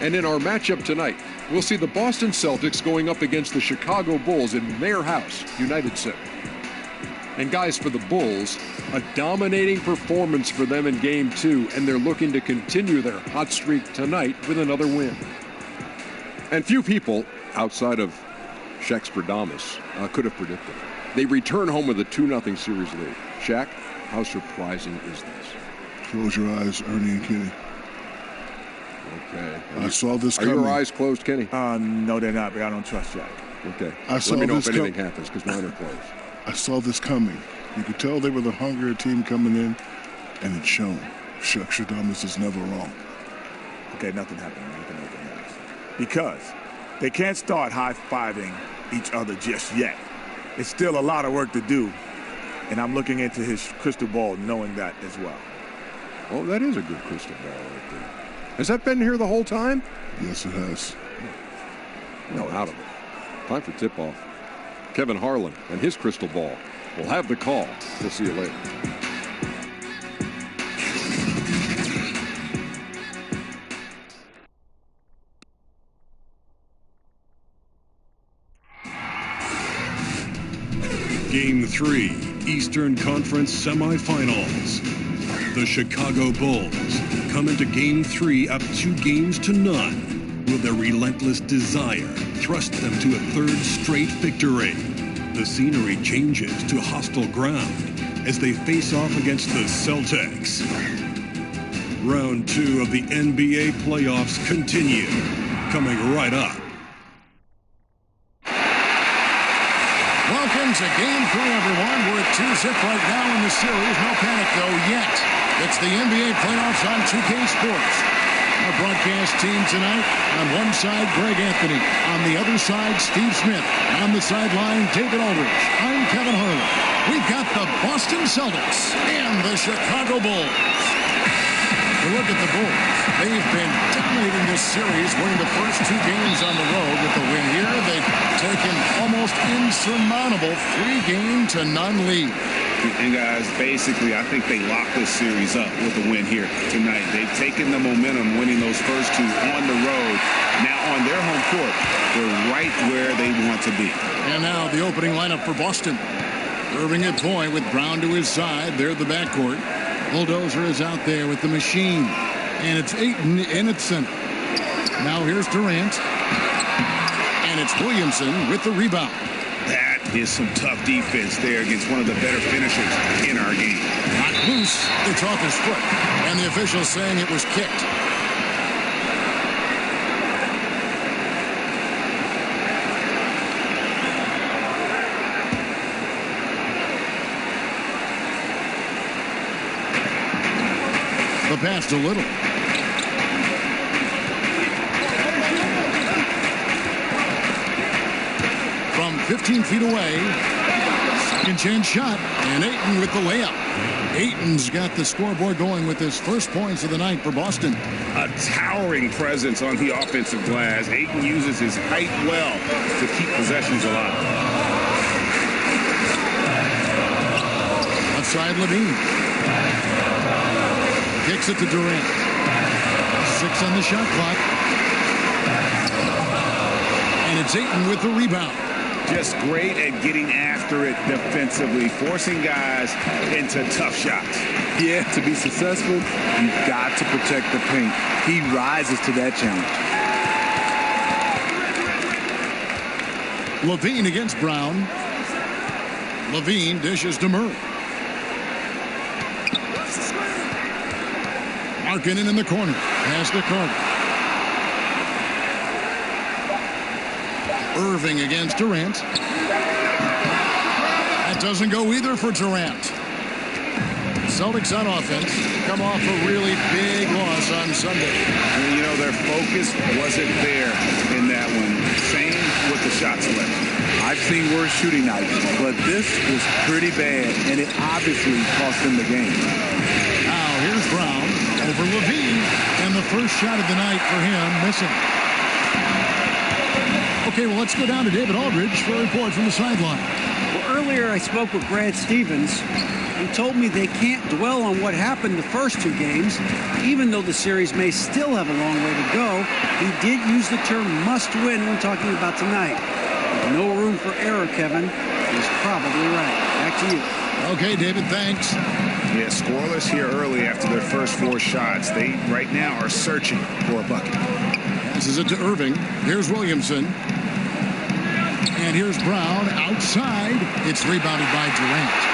And in our matchup tonight, we'll see the Boston Celtics going up against the Chicago Bulls in their house, United Center. And guys, for the Bulls, a dominating performance for them in Game 2, and they're looking to continue their hot streak tonight with another win. And few people, outside of Shaq's could have predicted it. They return home with a 2-0 series lead. Shaq, how surprising is this? Close your eyes, Ernie and Kenny. Okay. I saw this coming. Are your eyes closed, Kenny? No, they're not, but I don't trust Shaq. Okay. Let me know if anything happens, because mine are closed. I saw this coming. You could tell they were the hungrier team coming in, and it's shown. Shaq is never wrong. Okay, nothing happened. Because they can't start high-fiving each other just yet. It's still a lot of work to do, and I'm looking into his crystal ball knowing that as well. Oh, that is a good crystal ball right there. Has that been here the whole time? Yes, it has. No, out of it. Time for tip-off. Kevin Harlan and his crystal ball will have the call. We'll see you later. Game 3, Eastern Conference Semifinals. The Chicago Bulls come into Game 3 up 2-0. Will their relentless desire thrust them to a third straight victory? The scenery changes to hostile ground as they face off against the Celtics. Round 2 of the NBA playoffs continue, coming right up. Welcome to Game 3, everyone. We're at 2-0 right now in the series. No panic, though, yet. It's the NBA playoffs on 2K Sports. Our broadcast team tonight, on one side, Greg Anthony. On the other side, Steve Smith. On the sideline, David Aldridge. I'm Kevin Harlan. We've got the Boston Celtics and the Chicago Bulls. We look at the Bulls. They've been dominating this series, winning the first 2 games on the road. With the win here, they've taken almost insurmountable 3-0 lead. And guys, basically, I think they locked this series up with a win here tonight. They've taken the momentum, winning those first 2 on the road. Now on their home court, they're right where they want to be. And now the opening lineup for Boston. Irving at point with Brown to his side. They're the backcourt. Bulldozer is out there with the machine. And it's Ayton in its center. Now here's Durant. And it's Williamson with the rebound. That is some tough defense there against one of the better finishers in our game. Not loose. It's off his foot. And the official saying it was kicked. The pass to Little. From 15 feet away, second chance shot, and Ayton with the layup. Ayton's got the scoreboard going with his first points of the night for Boston. A towering presence on the offensive glass. Ayton uses his height well to keep possessions alive. Left side, Levine. Kicks it to Durant. 6 on the shot clock. And it's Ayton with the rebound. Just great at getting after it defensively, forcing guys into tough shots. Yeah, to be successful, you've got to protect the paint. He rises to that challenge. Levine against Brown. Levine dishes to Murray. Markkanen in the corner. Pass to Carter. Irving against Durant. That doesn't go either for Durant. Celtics on offense come off a really big loss on Sunday. And, you know, their focus wasn't there in that one. Same with the shot selection. I've seen worse shooting nights, but this was pretty bad, and it obviously cost them the game. Now here's Brown over Levine, and the first shot of the night for him missing. Okay, well, let's go down to David Aldridge for a report from the sideline. Well, earlier I spoke with Brad Stevens. and told me they can't dwell on what happened the first 2 games. Even though the series may still have a long way to go, he did use the term must win when talking about tonight. With no room for error, Kevin. He's probably right. Back to you. Okay, David, thanks. Yeah, scoreless here early after their first 4 shots. They right now are searching for a bucket. Passes it to Irving. Here's Williamson. And here's Brown outside. It's rebounded by Durant.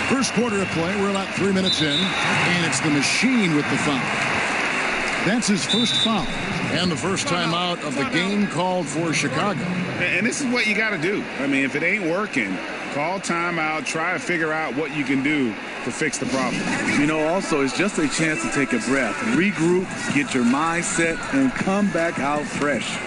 First quarter of play. We're about 3 minutes in. And it's the machine with the foul. That's his first foul. And the first time out of the game called for Chicago. And this is what you got to do. I mean, if it ain't working, call timeout, try to figure out what you can do to fix the problem. You know, also, it's just a chance to take a breath, regroup, get your mind set, and come back out fresh.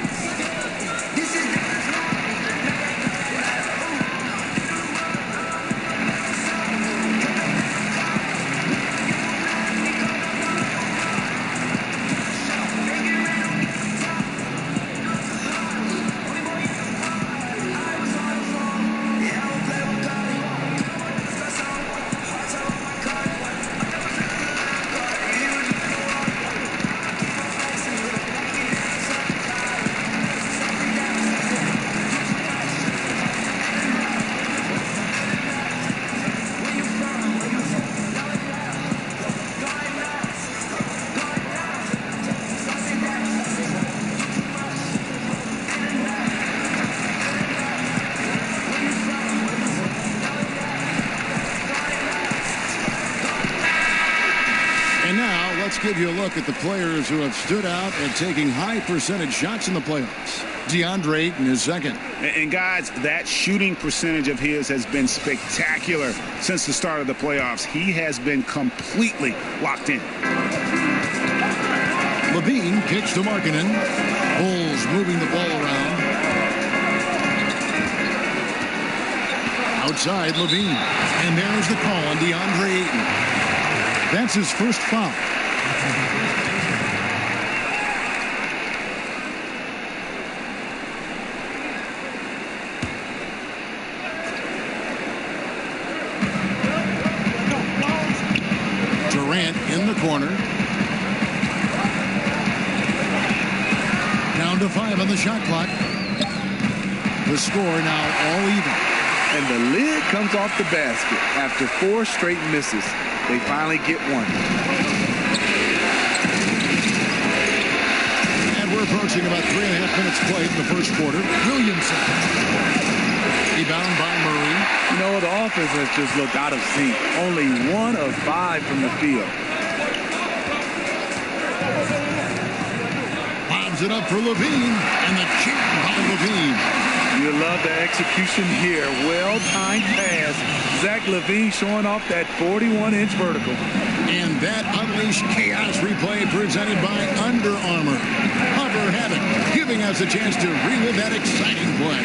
Give you a look at the players who have stood out and taking high percentage shots in the playoffs. DeAndre Ayton is second. And guys, that shooting percentage of his has been spectacular since the start of the playoffs. He has been completely locked in. Levine kicks to Markkanen. Bulls moving the ball around. Outside Levine. And there's the call on DeAndre Ayton. That's his first foul. Durant in the corner. Down to 5 on the shot clock. The score now all even. And the lid comes off the basket after 4 straight misses. They finally get one. We're approaching about 3.5 minutes played in the first quarter. Williamson. Rebound by Murray. You know, the offense has just looked out of sync. Only 1 of 5 from the field. Bobs it up for Levine. And the chip by Levine. You love the execution here. Well-timed pass. Zach LaVine showing off that 41-inch vertical. And that unleashed chaos replay presented by Under Armour. Hover Habit, giving us a chance to relive that exciting play.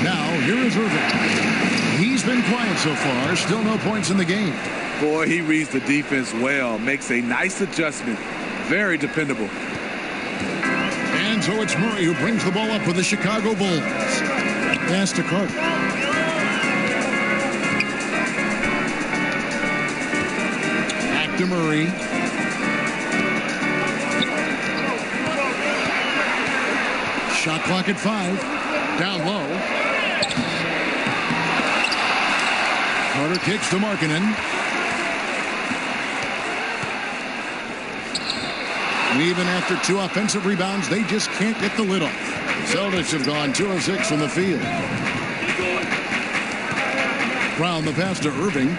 Now, here is Irving. He's been quiet so far. Still no points in the game. Boy, he reads the defense well. Makes a nice adjustment. Very dependable. And so it's Murray who brings the ball up for the Chicago Bulls. Pass to Carter. Back to Murray. Shot clock at 5. Down low. Carter kicks to Markkanen. Even after 2 offensive rebounds, they just can't get the lid off. Celtics have gone 2 of 6 from the field. Brown the pass to Irving.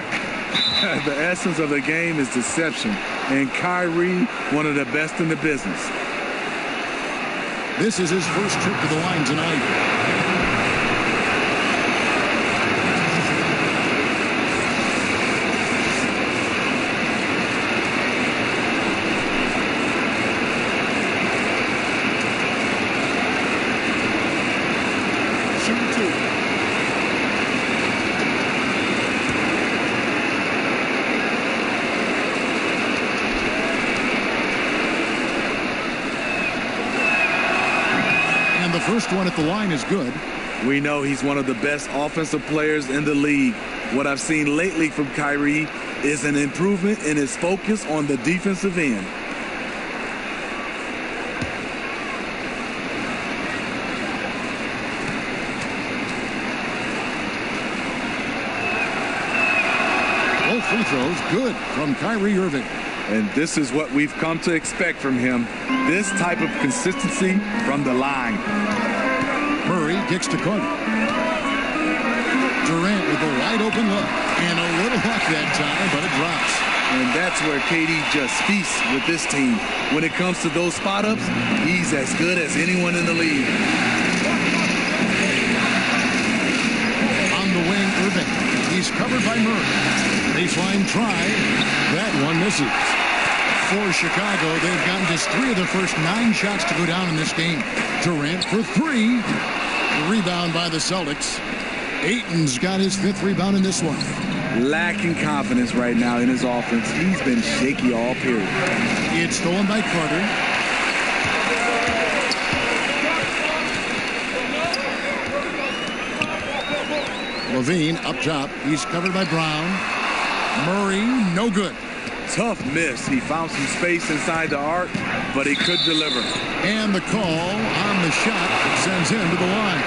The essence of the game is deception. And Kyrie, one of the best in the business. This is his first trip to the line tonight. First one at the line is good. We know he's one of the best offensive players in the league. What I've seen lately from Kyrie is an improvement in his focus on the defensive end. Both free throws good from Kyrie Irving. And this is what we've come to expect from him. This type of consistency from the line. Murray kicks to Carter. Durant with a wide open look. And a little luck that time, but it drops. And that's where KD just feasts with this team. When it comes to those spot-ups, he's as good as anyone in the league. On the wing, Irving. He's covered by Murray. Baseline try. That one misses. For Chicago, they've gotten just 3 of their first 9 shots to go down in this game. Durant for 3. Rebound by the Celtics. Ayton's got his 5th rebound in this one. Lacking confidence right now in his offense. He's been shaky all period. It's stolen by Carter. Levine up top. He's covered by Brown. Murray, no good. Tough miss. He found some space inside the arc, but he could deliver. And the call on the shot sends him to the line.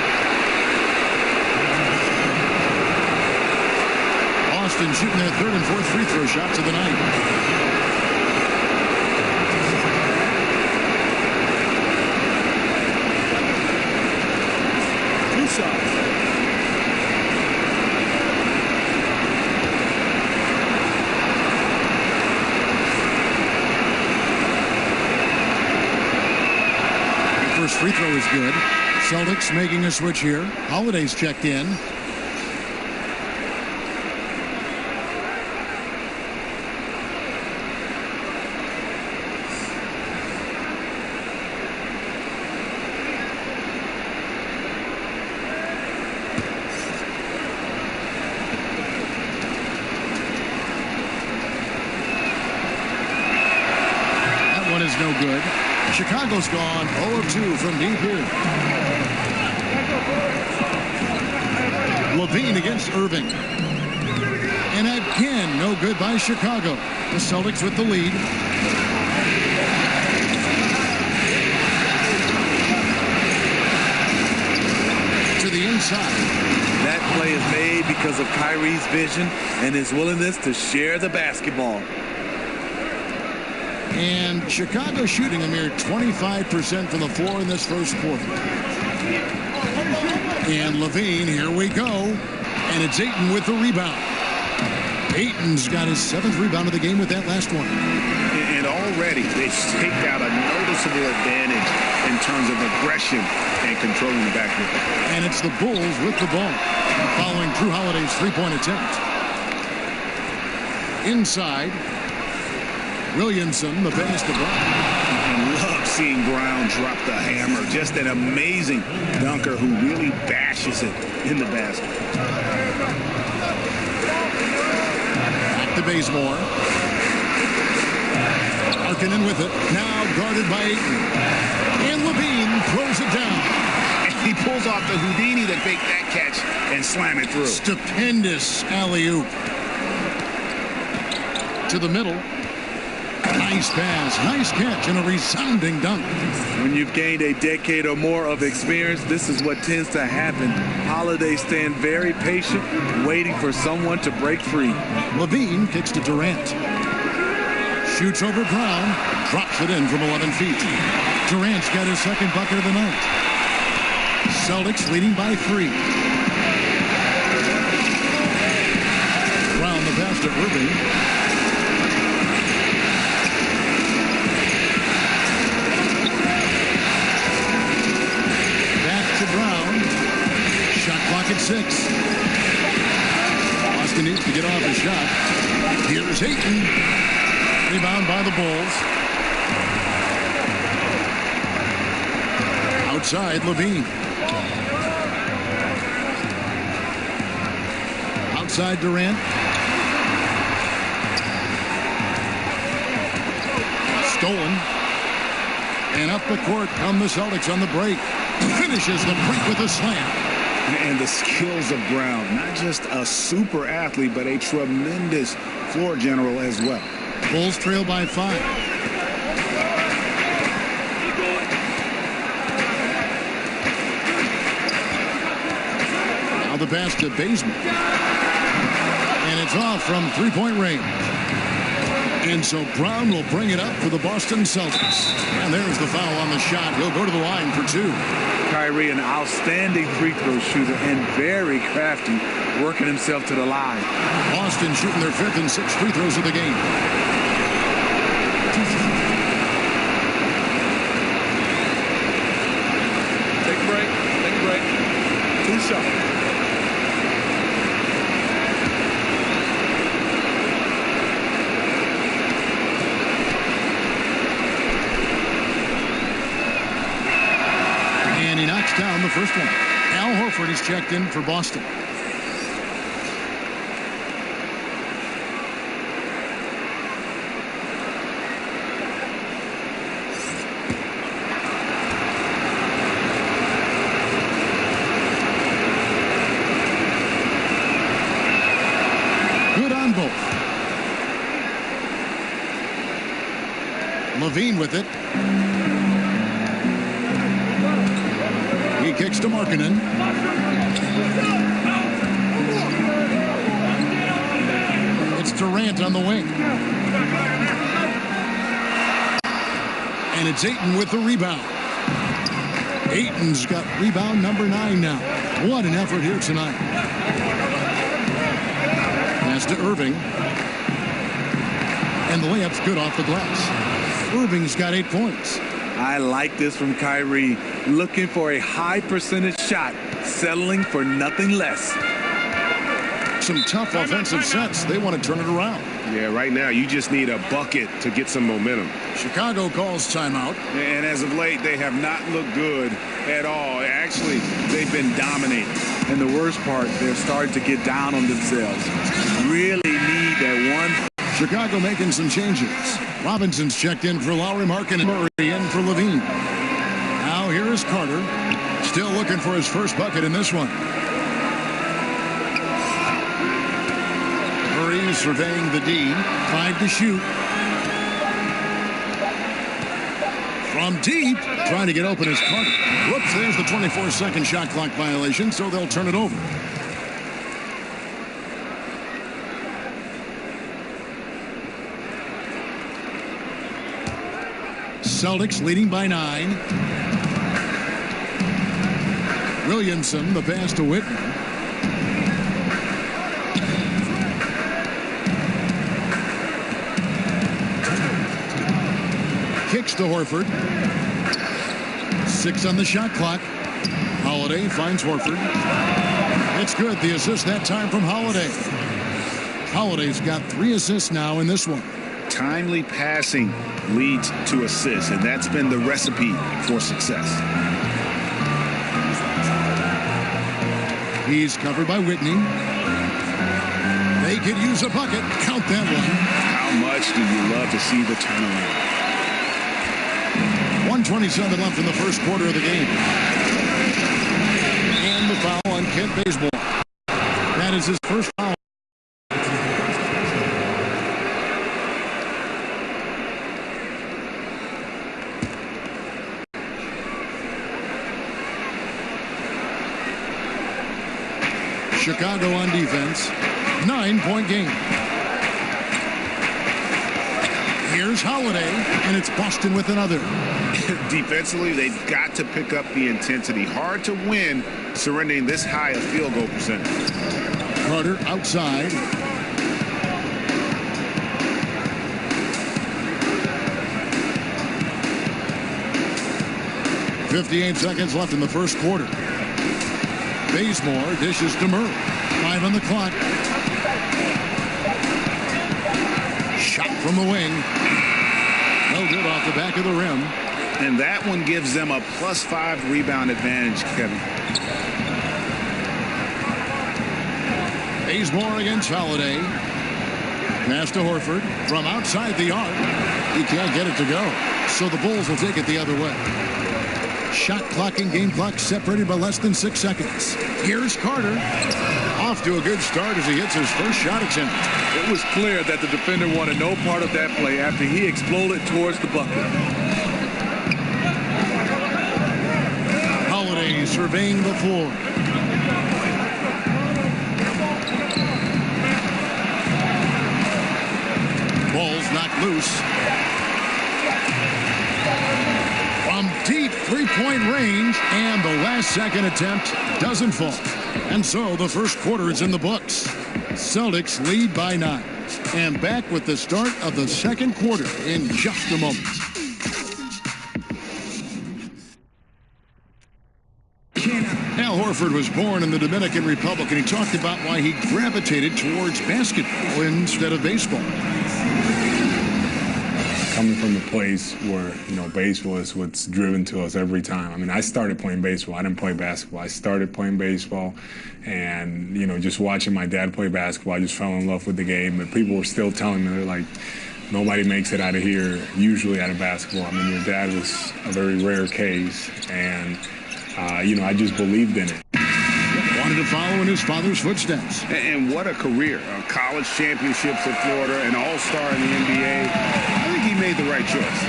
Boston shooting their 3rd and 4th free throw shots of the night. Two shots. First free throw is good. Celtics making a switch here. Holiday's checked in. That one is no good. Chicago's gone 0 of 2 from deep here. Levine against Irving. And again, no good by Chicago. The Celtics with the lead. To the inside. That play is made because of Kyrie's vision and his willingness to share the basketball. And Chicago shooting a mere 25% from the floor in this first quarter. And Levine, here we go. And it's Ayton with the rebound. Ayton's got his 7th rebound of the game with that last one. And already they've staked out a noticeable advantage in terms of aggression and controlling the backcourt. And it's the Bulls with the ball, following Drew Holiday's 3-point attempt. Inside. Williamson, the pass to Brown. I love seeing Brown drop the hammer. Just an amazing dunker who really bashes it in the basket. Back to Bazemore. Harkinen with it. Now guarded by Ayton. And Levine throws it down. And he pulls off the Houdini to make that catch and slam it through. Stupendous alley-oop. To the middle. Nice pass, nice catch, and a resounding dunk. When you've gained a decade or more of experience, this is what tends to happen. Holiday stand very patient, waiting for someone to break free. Levine kicks to Durant. Shoots over Brown, drops it in from 11 feet. Durant's got his 2nd bucket of the night. Celtics leading by 3. Brown the pass to Irving. Brown. Shot clock at 6. Boston needs to get off a shot. Here's Ayton. Rebound by the Bulls. Outside, Levine. Outside, Durant. Stolen. And up the court come the Celtics on the break. Finishes the break with a slam. And the skills of Brown, not just a super athlete, but a tremendous floor general as well. Bulls trail by 5. Now the pass to Bazemore. And it's off from three-point range. And so Brown will bring it up for the Boston Celtics. And there's the foul on the shot. He'll go to the line for 2. Kyrie, an outstanding free throw shooter and very crafty, working himself to the line. Boston shooting their 5th and 6th free throws of the game. Take a break. Take a break. 2 shots. And he knocks down the first one. Al Horford is checked in for Boston. Good on both. Levine with it. He kicks to Markkanen. It's Durant on the wing. And it's Ayton with the rebound. Ayton's got rebound number 9 now. What an effort here tonight. Pass to Irving. And the layup's good off the glass. Irving's got 8 points. I like this from Kyrie. Looking for a high percentage shot, settling for nothing less. Some tough offensive sets. They want to turn it around. Yeah, right now you just need a bucket to get some momentum. Chicago calls timeout. And as of late, they have not looked good at all. Actually, they've been dominating. And the worst part, they're starting to get down on themselves. Really need that one. Chicago making some changes. Robinson's checked in for Lowry, Markkanen, and Murray in for Levine. Now here is Carter. Still looking for his first bucket in this one. Murray surveying the D. 5 to shoot. From deep, trying to get open is Carter. Whoops, there's the 24-second shot clock violation, so they'll turn it over. Celtics leading by 9. Williamson, the pass to Whitney. Kicks to Horford. 6 on the shot clock. Holiday finds Horford. It's good. The assist that time from Holiday. Holiday's got 3 assists now in this one. Timely passing leads to assists, and that's been the recipe for success. He's covered by Whitney. They could use a bucket. Count that one. How much do you love to see the turnaround? 1:27 left in the first quarter of the game. And the foul on Kent Bazemore. That is his first foul. Chicago on defense. 9-point game. Here's Holiday, and it's Boston with another. Defensively, they've got to pick up the intensity. Hard to win surrendering this high a field goal percentage. Carter outside. .58 seconds left in the first quarter. Bazemore dishes to Murray. 5 on the clock. Shot from the wing. No good off the back of the rim. And that one gives them a +5 rebound advantage, Kevin. Bazemore against Holiday. Pass to Horford from outside the arc. He can't get it to go. So the Bulls will take it the other way. Shot clock and game clock separated by less than 6 seconds. Here's Carter. Off to a good start as he hits his first shot attempt. It was clear that the defender wanted no part of that play after he exploded towards the bucket. Holiday surveying the floor. Ball's knocked loose. From deep three-point range, and the last-second attempt doesn't fall. And so the first quarter is in the books. Celtics lead by 9. And back with the start of the second quarter in just a moment. Al Horford was born in the Dominican Republic, and he talked about why he gravitated towards basketball instead of baseball. Coming from a place where, baseball is what's driven to us every time. I mean, I started playing baseball. I didn't play basketball. I started playing baseball, and, just watching my dad play basketball, I just fell in love with the game. But people were still telling me, they're like, nobody makes it out of here, usually out of basketball. I mean, your dad was a very rare case, and, I just believed in it. Wanted to follow in his father's footsteps. And what a career. College championships at Florida, an all-star in the NBA. I think he made the right choice.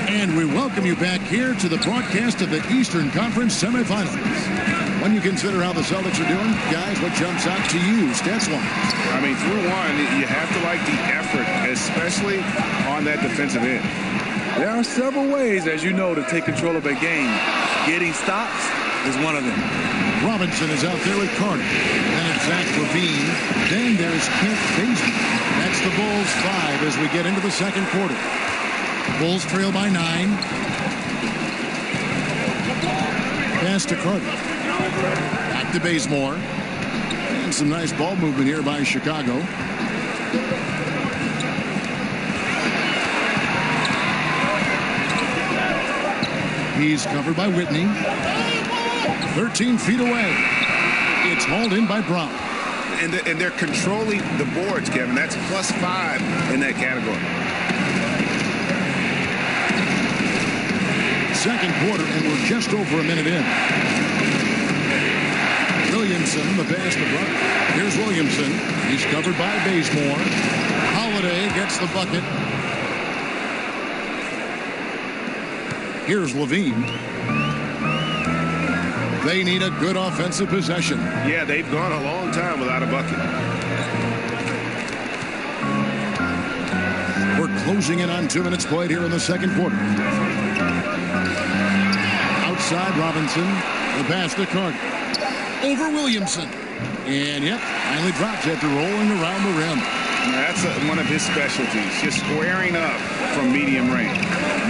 And we welcome you back here to the broadcast of the Eastern Conference semifinals. When you consider how the Celtics are doing, guys, what jumps out to you stats-wise? I mean, through one, you have to like the effort, especially on that defensive end. There are several ways, as you know, to take control of a game. Getting stops is one of them. Robinson is out there with Carter. Then it's Zach LaVine. Then there's Kent Bazemore. That's the Bulls 5 as we get into the second quarter. Bulls trail by 9. Pass to Carter. Back to Bazemore. And some nice ball movement here by Chicago. He's covered by Whitney. 13 feet away. It's hauled in by Brown. And they're controlling the boards, Kevin. That's +5 in that category. Second quarter, and we're just over a minute in. Williamson, the pass to Brown. Here's Williamson. He's covered by Bazemore. Holiday gets the bucket. Here's LaVine. They need a good offensive possession. Yeah, they've gone a long time without a bucket. We're closing in on 2 minutes played here in the second quarter. Outside Robinson. The pass to Carter. Over Williamson. And, finally drops after rolling around the rim. That's one of his specialties, just squaring up from medium range.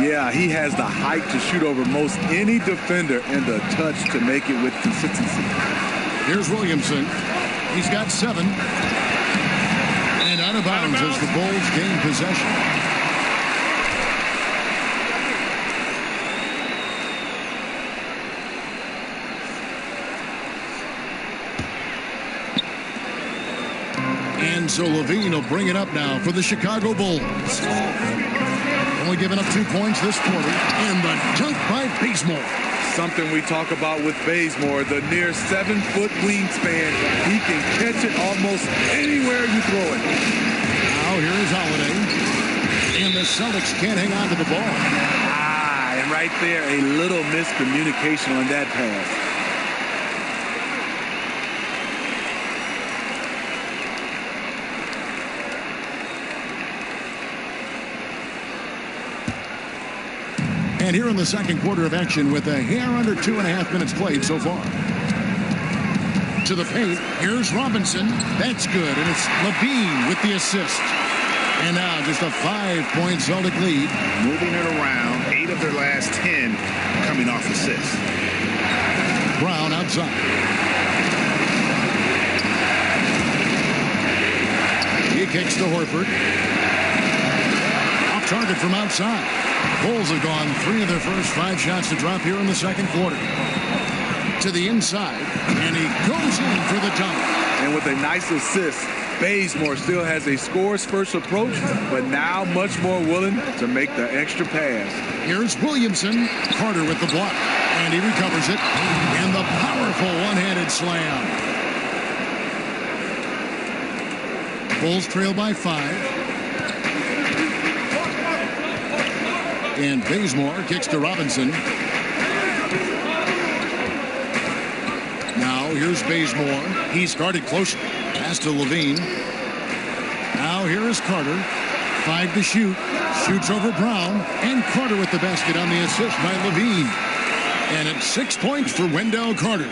Yeah, he has the height to shoot over most any defender and the touch to make it with consistency. Here's Williamson. He's got 7. And out of bounds as the Bulls gain possession. And so LaVine will bring it up now for the Chicago Bulls. Only giving up 2 points this quarter. And the dunk by Bazemore. Something we talk about with Bazemore, the near 7-foot wingspan. He can catch it almost anywhere you throw it. Now here is Holiday. And the Celtics can't hang on to the ball. And right there, a little miscommunication on that pass. And here in the second quarter of action with a hair under 2.5 minutes played so far. To the paint, here's Robinson. That's good, and it's LaVine with the assist. And now just a 5-point Celtic lead. Moving it around, 8 of their last 10 coming off assists. Brown outside. He kicks to Horford. Off target from outside. Bulls have gone 3 of their first 5 shots to drop here in the second quarter. To the inside, and he goes in for the dunk. And with a nice assist, Bazemore still has a scores-first approach, but now much more willing to make the extra pass. Here's Williamson. Carter with the block. And he recovers it. And the powerful one-handed slam. Bulls trail by 5. And Bazemore kicks to Robinson. Now here's Bazemore. He's guarded closely. Pass to Levine. Now here is Carter. 5 to shoot. Shoots over Brown. And Carter with the basket on the assist by Levine. And it's 6 points for Wendell Carter.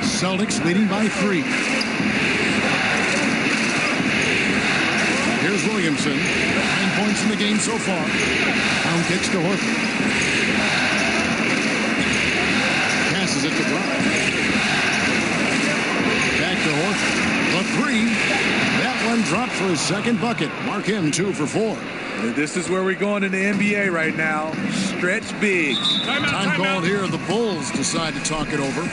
Celtics leading by 3. Here's Williamson. 9 points in the game so far. Brown kicks to Horford. Passes it to Brown. Back to Horford. The 3. That one dropped for his second bucket. Mark him 2 for 4. This is where we're going in the NBA right now. Stretch big. Time called here. The Bulls decide to talk it over.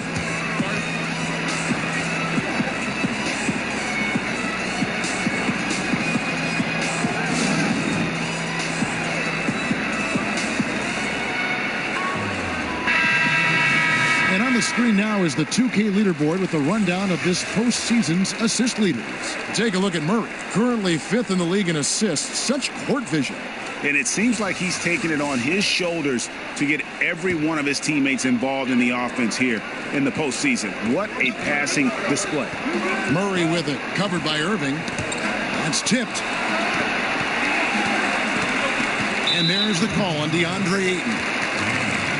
And on the screen now is the 2K leaderboard with the rundown of this postseason's assist leaders. Take a look at Murray, currently 5th in the league in assists. Such court vision. And it seems like he's taking it on his shoulders to get every one of his teammates involved in the offense here in the postseason. What a passing display. Murray with it, covered by Irving. That's tipped. And there's the call on DeAndre Ayton.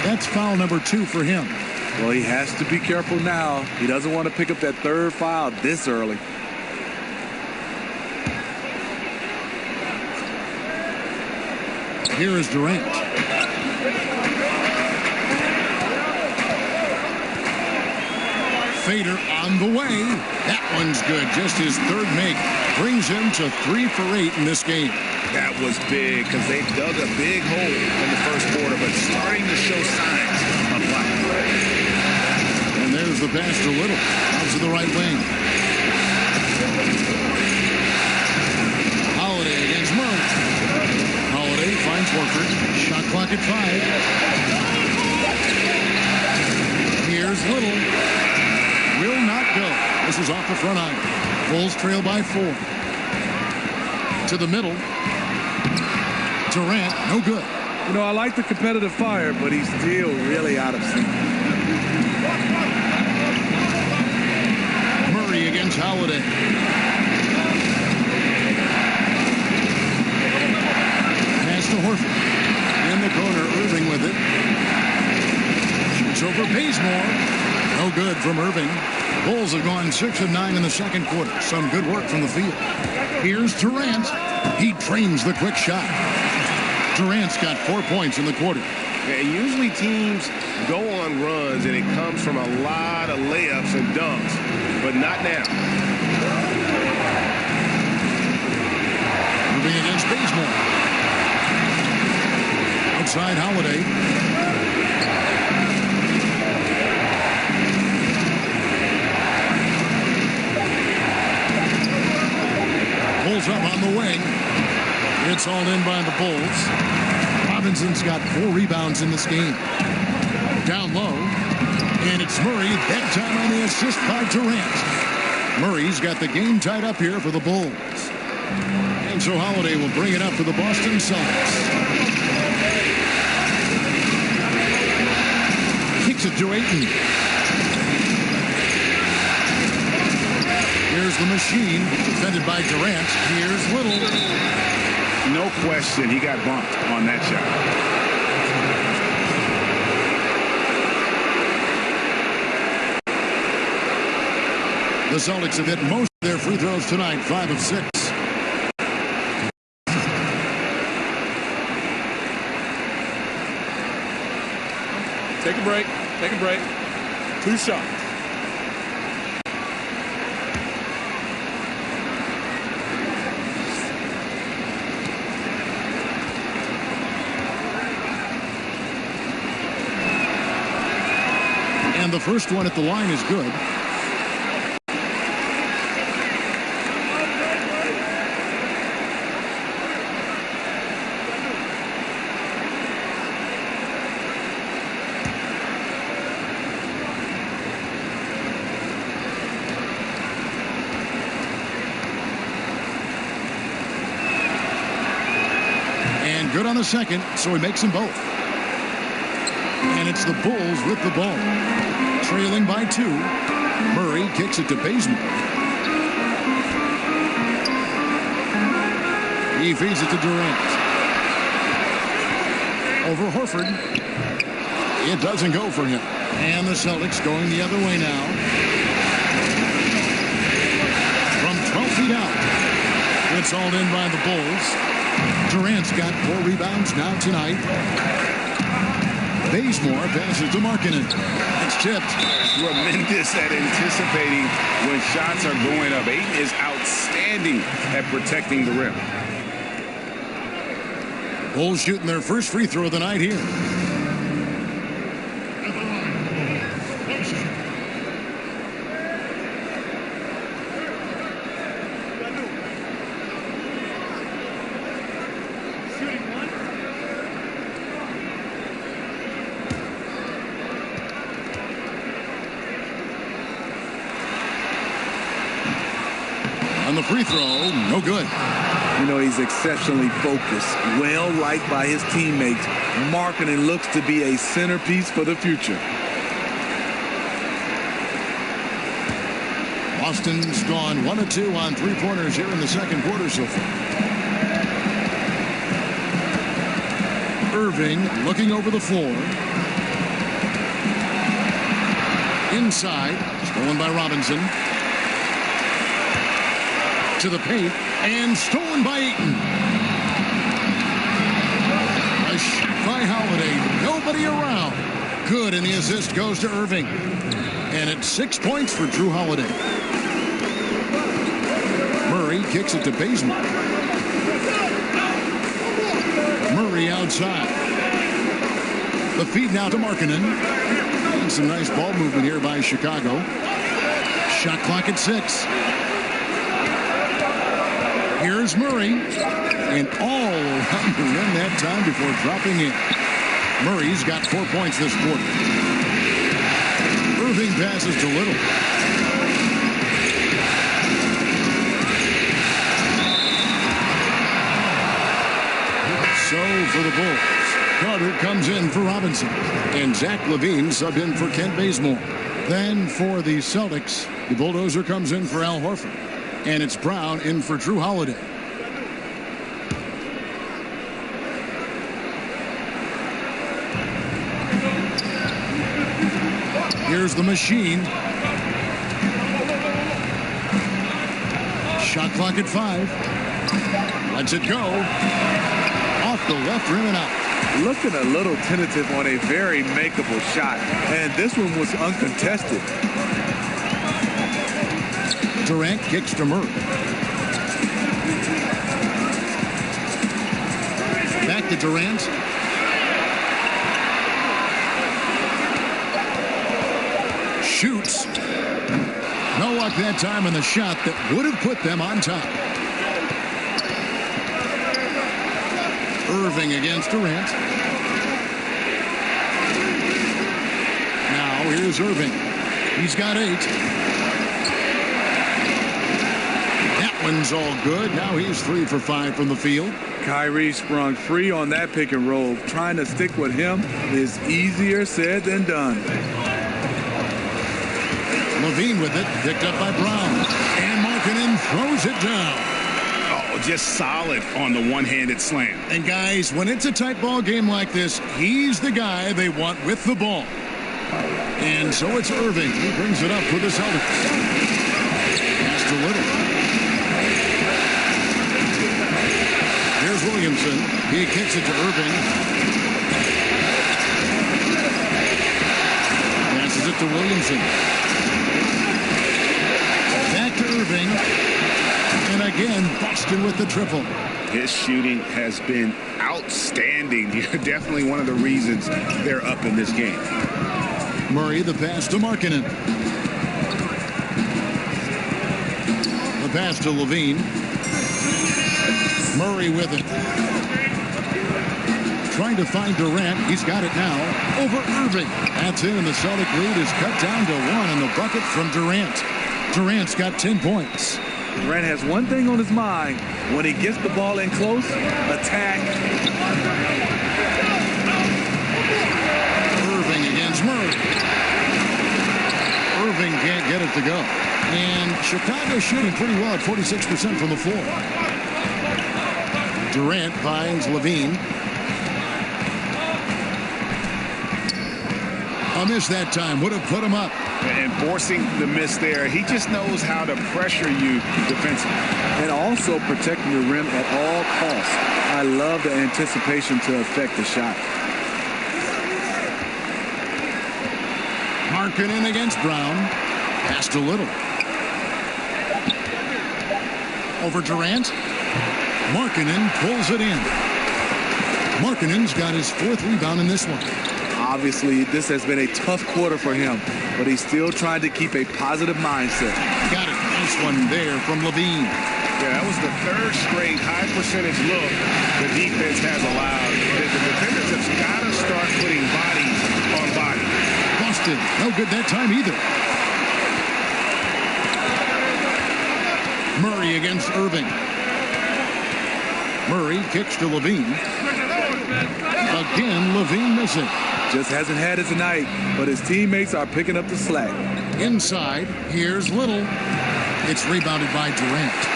That's foul number 2 for him. Well, he has to be careful now. He doesn't want to pick up that third foul this early. Here is Durant. Fader on the way. That one's good. Just his third make. Brings him to 3 for 8 in this game. That was big because they dug a big hole in the first quarter, but starting to show signs of life. And there's the pass to Little. Out to the right wing. Holiday against Murray. Holiday finds Horford. Shot clock at 5. Here's Little. Will not go. This is off the front iron. Bulls trail by 4. To the middle. Durant, no good. You know, I like the competitive fire, but he's still really out of sync. Murray against Holiday. Pass to Horford. In the corner, Irving with it. Shoots over Bazemore. No good from Irving. Bulls have gone 6 of 9 in the second quarter. Some good work from the field. Here's Durant. He trains the quick shot. Durant's got 4 points in the quarter. Yeah, usually teams go on runs and it comes from a lot of layups and dunks, but not now. Moving against Bazemore. Outside Holiday. Pulls up on the wing. It's all in by the Bulls. Robinson's got 4 rebounds in this game. Down low. And it's Murray. That time on the assist by Durant. Murray's got the game tied up here for the Bulls. And so Holiday will bring it up for the Boston Celtics. Kicks it to Ayton. Here's the machine, defended by Durant. Here's Little. No question, he got bumped on that shot. The Celtics have hit most of their free throws tonight, 5 of 6. Take a break. Take a break. 2 shots. And the first one at the line is good. good on the second, so he makes them both. And it's the Bulls with the ball. Trailing by 2. Murray kicks it to Bazemore. He feeds it to Durant. Over Horford. It doesn't go for him. And the Celtics going the other way now. From 12 feet out. It's hauled in by the Bulls. Durant's got 4 rebounds now tonight. Bazemore passes to Markkanen. It's tipped. Tremendous at anticipating when shots are going up. Ayton is outstanding at protecting the rim. Bulls shooting their first free throw of the night here. On the free throw, no good. You know, he's exceptionally focused, well-liked by his teammates. Markkanen looks to be a centerpiece for the future. Boston's gone 1 of 2 on three-pointers here in the second quarter so far. Irving looking over the floor. Inside, stolen by Robinson. To the paint, and stolen by Ayton. A shot by Holiday. Nobody around. Good, and the assist goes to Irving. And it's 6 points for Drew Holiday. Murray kicks it to Bazemore. Murray outside. The feed now to Markkanen. And some nice ball movement here by Chicago. Shot clock at 6. Here's Murray, and all around the rim that time before dropping in. Murray's got 4 points this quarter. Irving passes to Little. So for the Bulls, Carter comes in for Robinson, and Zach LaVine subbed in for Kent Bazemore. Then for the Celtics, the bulldozer comes in for Al Horford. And it's Brown in for Drew Holiday. Here's the machine. Shot clock at 5. Lets it go. Off the left rim and out. Looking a little tentative on a very makeable shot. And this one was uncontested. Durant kicks to Murray. Back to Durant. Shoots. No luck that time on the shot that would have put them on top. Irving against Durant. Now here's Irving. He's got 8. One's all good. Now he's 3 for 5 from the field. Kyrie sprung free on that pick and roll. Trying to stick with him is easier said than done. LaVine with it, picked up by Brown. And Markkanen throws it down. Oh, just solid on the one-handed slam. And guys, when it's a tight ball game like this, he's the guy they want with the ball. And so it's Irving. He brings it up for the Celtics. Pass to Little. Here's Williamson. He kicks it to Irving. Passes it to Williamson. Back to Irving. And again, Boston with the triple. His shooting has been outstanding. Definitely one of the reasons they're up in this game. Murray, the pass to Markkanen. The pass to LaVine. Murray with it. Trying to find Durant. He's got it now. Over Irving. That's in, and the Celtic lead is cut down to 1 in the bucket from Durant. Durant's got 10 points. Durant has one thing on his mind. When he gets the ball in close, attack. Irving against Murray. Irving can't get it to go. And Chicago shooting pretty well at 46% from the floor. Durant finds Levine. A miss that time. Would have put him up. And forcing the miss there, he just knows how to pressure you defensively. And also protecting the rim at all costs. I love the anticipation to affect the shot. Markkanen against Brown. Passed a little. Over Durant. Markkanen pulls it in. Markkanen's got his 4th rebound in this one. Obviously, this has been a tough quarter for him, but he's still trying to keep a positive mindset. Got it. Nice one there from Levine. Yeah, that was the 3rd straight high percentage look the defense has allowed. The defenders have got to start putting bodies on bodies. Boston, no good that time either. Murray against Irving. Murray kicks to Levine. Again, Levine missing. Just hasn't had it tonight, but his teammates are picking up the slack. Inside, here's Little. It's rebounded by Durant.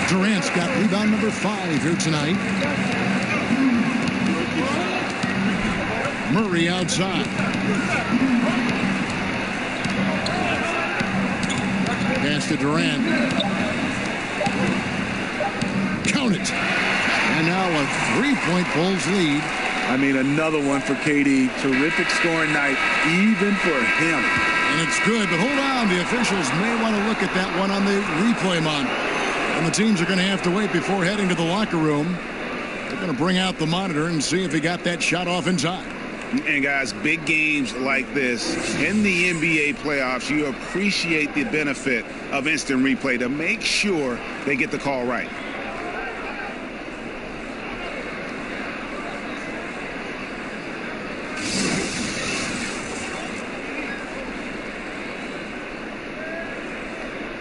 Durant's got rebound number 5 here tonight. Murray outside. Pass to Durant. Count it. And now a 3-point Bulls lead. I mean, another one for KD. Terrific scoring night, even for him. And it's good, but hold on. The officials may want to look at that one on the replay monitor. And the teams are going to have to wait before heading to the locker room. They're going to bring out the monitor and see if he got that shot off in time. And guys, big games like this in the NBA playoffs, you appreciate the benefit of instant replay to make sure they get the call right.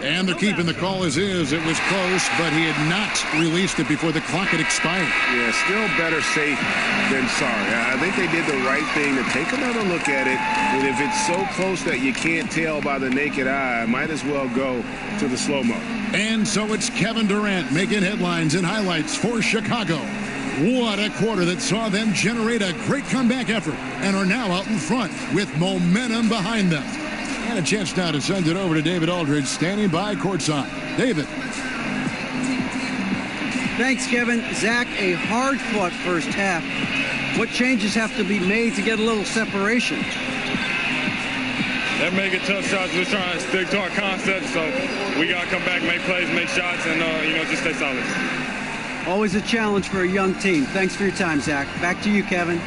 And they're keeping the call as is. It was close, but he had not released it before the clock had expired. Yeah, still better safe than sorry. I think they did the right thing to take another look at it. And if it's so close that you can't tell by the naked eye, might as well go to the slow-mo. And so it's Kevin Durant making headlines and highlights for Chicago. What a quarter that saw them generate a great comeback effort and are now out in front with momentum behind them. And a chance now to send it over to David Aldridge, standing by courtside. David. Thanks, Kevin. Zach, a hard-fought first half. What changes have to be made to get a little separation? They're making tough shots. We're trying to stick to our concept, so we got to come back, make plays, make shots, and, just stay solid. Always a challenge for a young team. Thanks for your time, Zach. Back to you, Kevin.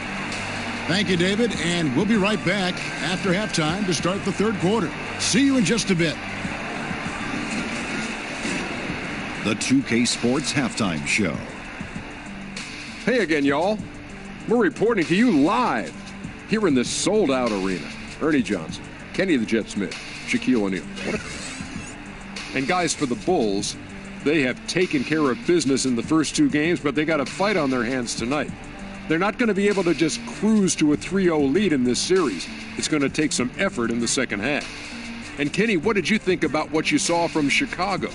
Thank you, David, and we'll be right back after halftime to start the 3rd quarter. See you in just a bit. The 2K Sports Halftime Show. Hey again, y'all. We're reporting to you live here in this sold-out arena. Ernie Johnson, Kenny the Jet Smith, Shaquille O'Neal. And guys, for the Bulls, they have taken care of business in the first 2 games, but they got a fight on their hands tonight. They're not going to be able to just cruise to a 3-0 lead in this series. It's going to take some effort in the second half. And Kenny, what did you think about what you saw from Chicago?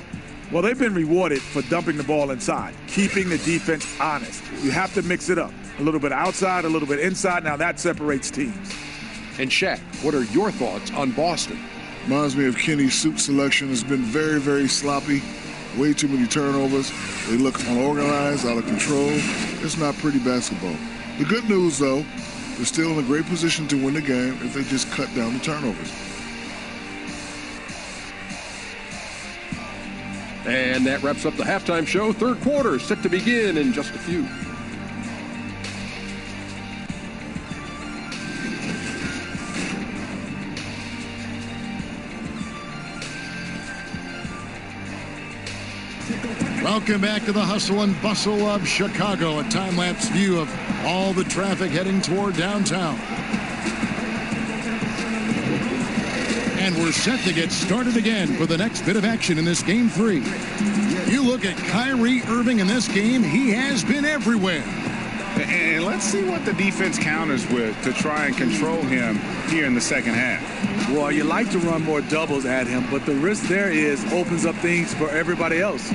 Well, they've been rewarded for dumping the ball inside, keeping the defense honest. You have to mix it up. A little bit outside, a little bit inside. Now that separates teams. And Shaq, what are your thoughts on Boston? Reminds me of Kenny's suit selection. Has been very, very sloppy. Way too many turnovers. They look unorganized, out of control. It's not pretty basketball. The good news, though, they're still in a great position to win the game if they just cut down the turnovers. And that wraps up the halftime show. 3rd quarter set to begin in just a few. Welcome back to the hustle and bustle of Chicago, a time-lapse view of all the traffic heading toward downtown. And we're set to get started again for the next bit of action in this Game 3. You look at Kyrie Irving in this game, he has been everywhere. And let's see what the defense counters with to try and control him here in the second half. Well, you like to run more doubles at him, but the risk there is opens up things for everybody else.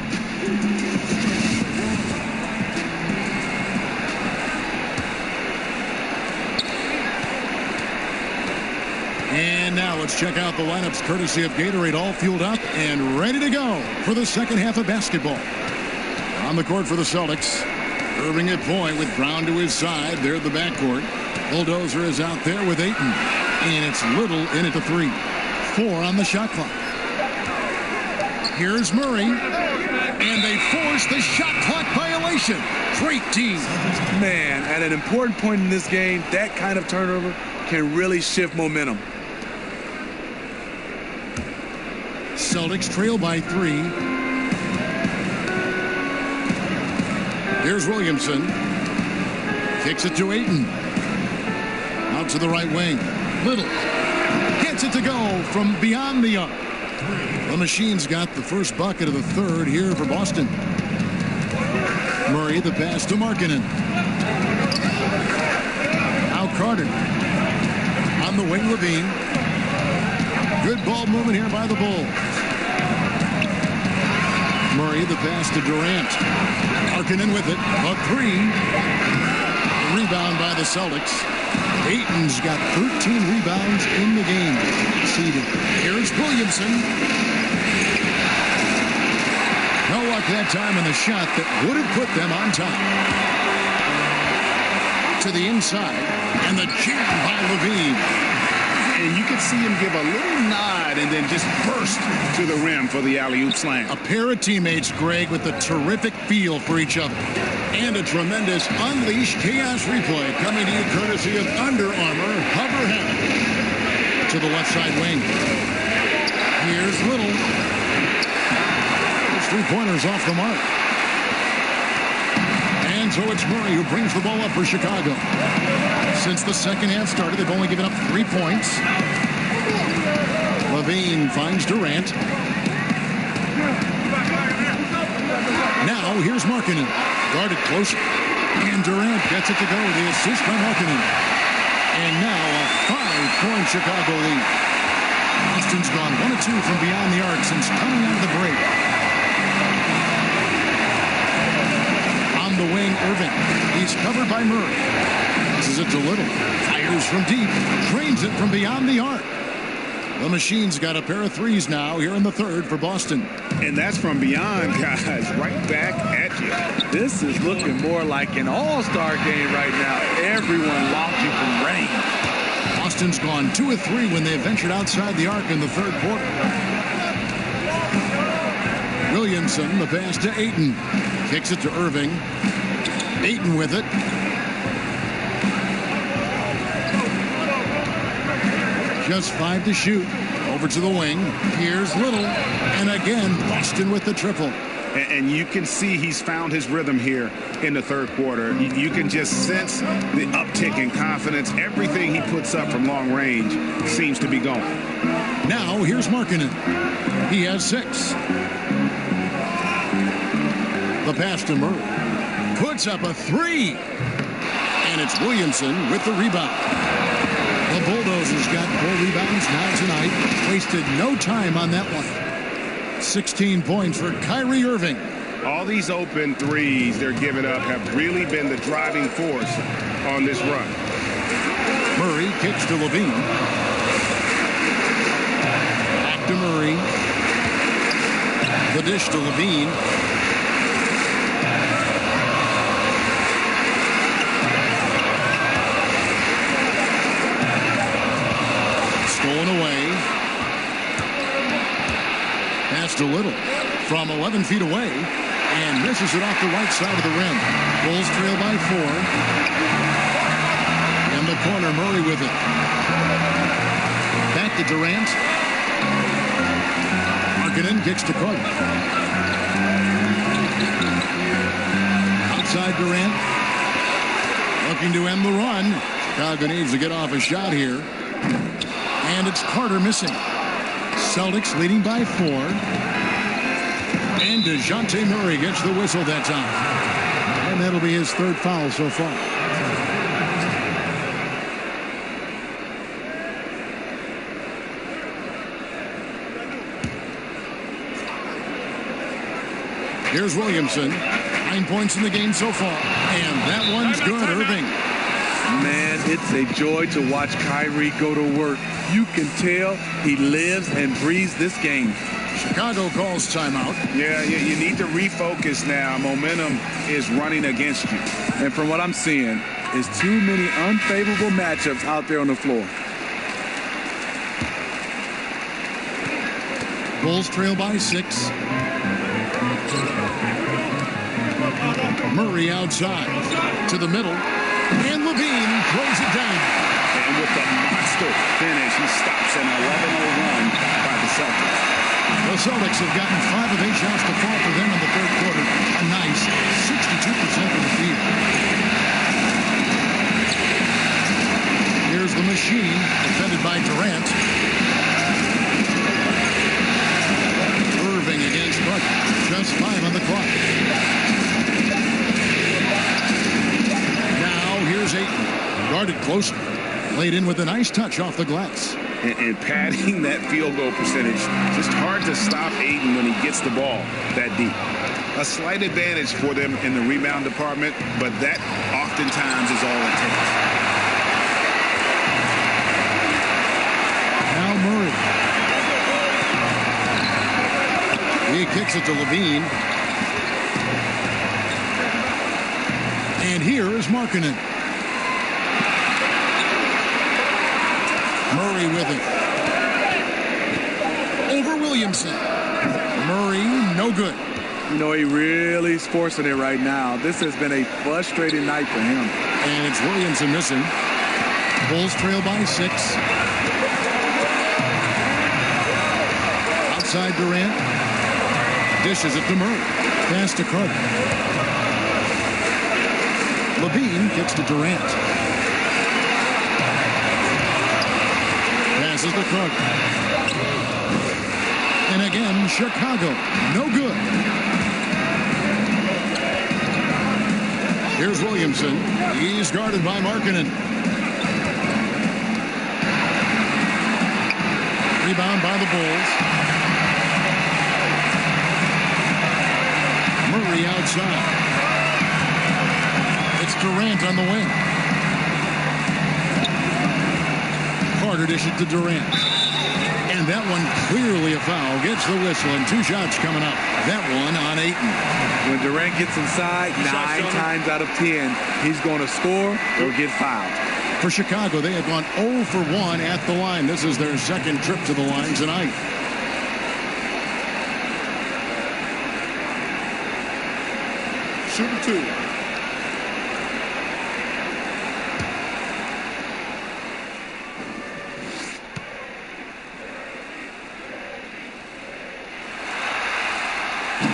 And now let's check out the lineups courtesy of Gatorade, all fueled up and ready to go for the second half of basketball. On the court for the Celtics, Irving at point with Brown to his side. There at the backcourt. Bulldozer is out there with Ayton. And it's Little in at the 3. 4 on the shot clock. Here's Murray. And they force the shot clock violation. Great team. Man, at an important point in this game, that kind of turnover can really shift momentum. Celtics trail by 3. Here's Williamson. Kicks it to Ayton. Out to the right wing. Little gets it to go from beyond the arc. The Machine's got the first bucket of the third here for Boston. Murray, the pass to Markkanen. Now Carter. On the wing, Levine. Good ball movement here by the Bulls. Murray, the pass to Durant. Markkanen with it. A 3. Rebound by the Celtics. Ayton's got 13 rebounds in the game. Seeded. Here's Williamson. No luck that time in the shot that would have put them on top. To the inside. And the jam by Levine. And you can see him give a little nod and then just burst to the rim for the alley-oop slam. A pair of teammates, Greg, with a terrific feel for each other. And a tremendous Unleash Chaos replay coming to you courtesy of Under Armour Hover Habit. To the left side wing. Here's Little. His 3-pointers off the mark. And so it's Murray who brings the ball up for Chicago. Since the second half started, they've only given up 3 points. Levine finds Durant. Now here's Markkanen. Guarded closer. And Durant gets it to go. The assist by Markkanen. And now a 5-point Chicago lead. Boston's gone 1 of 2 from beyond the arc since coming out of the break. On the wing, Irving. He's covered by Murray. Passes it to Little. Fires from deep. Drains it from beyond the arc. The Machine's got a pair of 3s now here in the third for Boston. And that's from beyond, guys. Right back at you. This is looking more like an all-star game right now. Everyone lofty from range. Boston's gone 2 of 3 when they ventured outside the arc in the third quarter. Williamson, the pass to Ayton. Kicks it to Irving. Ayton with it. Just 5 to shoot. Over to the wing. Here's Little. And again, Boston with the triple. And you can see he's found his rhythm here in the third quarter. You can just sense the uptick in confidence. Everything he puts up from long range seems to be going. Now here's Markkanen. He has 6. The pass to Murray. Puts up a 3. And it's Williamson with the rebound. The Bulldozers got 4 rebounds now tonight. Wasted no time on that one. 16 points for Kyrie Irving. All these open threes they're giving up have really been the driving force on this run. Murray kicks to Levine. Back to Murray. The dish to Levine. Stolen away. Pass to Little from 11 feet away and misses it off the right side of the rim. Bulls trail by 4. In the corner, Murray with it. Back to Durant. Markkanen kicks to Carter. Outside Durant. Looking to end the run. Chicago needs to get off a shot here. And it's Carter missing. Celtics leading by 4. And DeJounte Murray gets the whistle that time. And that'll be his 3rd foul so far. Here's Williamson. 9 points in the game so far. And that one's good, Irving. Man, it's a joy to watch Kyrie go to work. You can tell he lives and breathes this game. Chicago calls timeout. Yeah, you need to refocus now. Momentum is running against you. And from what I'm seeing, is too many unfavorable matchups out there on the floor. Bulls trail by 6. Murray outside to the middle. And Levine throws it down. And with the monster finish, he stops an 11-0 run by the Celtics. The Celtics have gotten 5 of 8 shots to fall for them in the 3rd quarter. A nice 62% from the field. Here's the machine, defended by Durant. Irving against Buck. Just 5 on the clock. Now here's Ayton. Guarded closely. Played in with a nice touch off the glass. And padding that field goal percentage, just hard to stop Ayton when he gets the ball that deep. A slight advantage for them in the rebound department, but that oftentimes is all it takes. Now Murray. He kicks it to Levine. And here is Markkanen. Murray with it. Over Williamson. Murray, no good. You know, he really is forcing it right now. This has been a frustrating night for him. And it's Williamson missing. Bulls trail by 6. Outside Durant. Dishes it to Murray. Pass to Carter. Levine kicks to Durant. Passes to Carter. And again, Chicago. No good. Here's Williamson. He's guarded by Markkanen. Rebound by the Bulls. Murray outside. It's Durant on the wing. Carter dishes to Durant. And that one clearly a foul. Gets the whistle and 2 shots coming up. That one on Ayton. When Durant gets inside, 9 times out of 10, he's going to score or get fouled. For Chicago, they have gone 0 for 1 at the line. This is their 2nd trip to the line tonight. Shooting 2.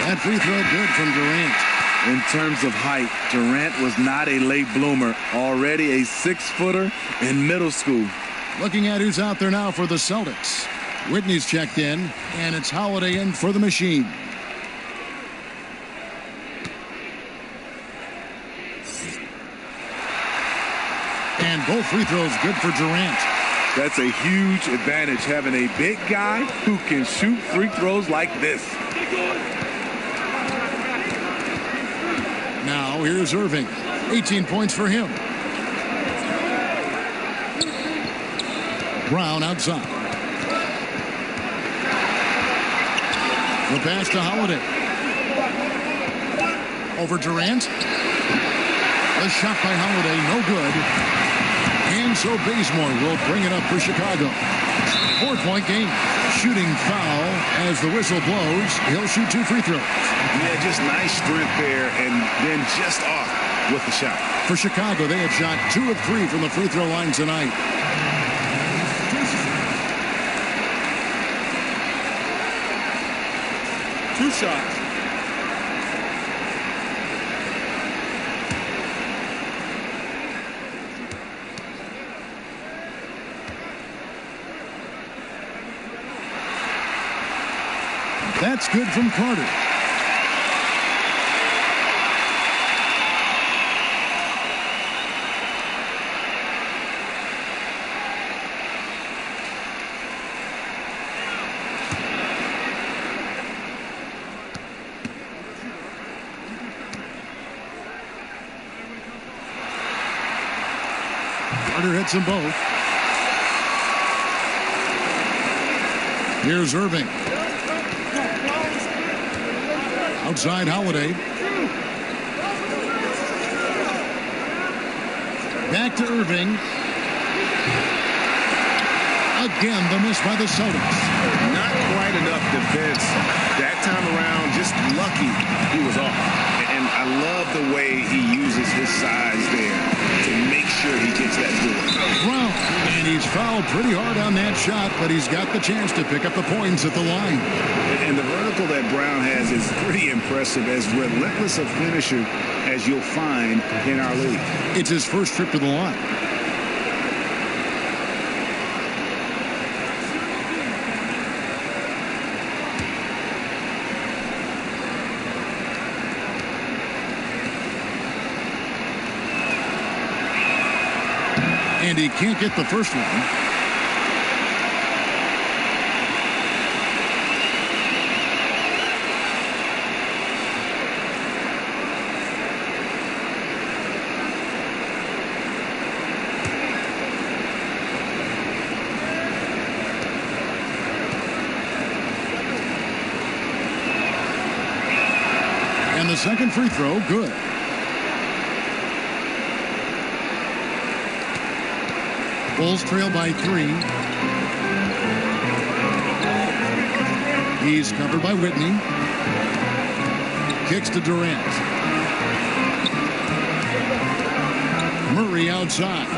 That free throw good from Durant. In terms of height, Durant was not a late bloomer. Already a 6-footer in middle school. Looking at who's out there now for the Celtics. Whitney's checked in, and it's Holiday in for the machine. And both free throws good for Durant. That's a huge advantage, having a big guy who can shoot free throws like this. Now here's Irving. 18 points for him. Brown outside. The pass to Holiday. Over Durant. The shot by Holiday, no good. And so Bazemore will bring it up for Chicago. 4-point game. Shooting foul as the whistle blows. He'll shoot 2 free throws. Yeah, just nice strength there and then just off with the shot. For Chicago, they have shot 2 of 3 from the free throw line tonight. Two shots. That's good from Carter. Carter hits them both. Here's Irving. Outside Holiday. Back to Irving. Again, the miss by the Celtics. Not quite enough defense. That time around, just lucky he was off. And I love the way he uses his size there to make sure he gets that door. Brown, and he's fouled pretty hard on that shot, but he's got the chance to pick up the points at the line. And the vertical that Brown has is pretty impressive, as relentless a finisher as you'll find in our league. It's his first trip to the line. And he can't get the first one. And the second free throw, good. Bulls trail by 3. He's covered by Whitney. Kicks to Durant. Murray outside.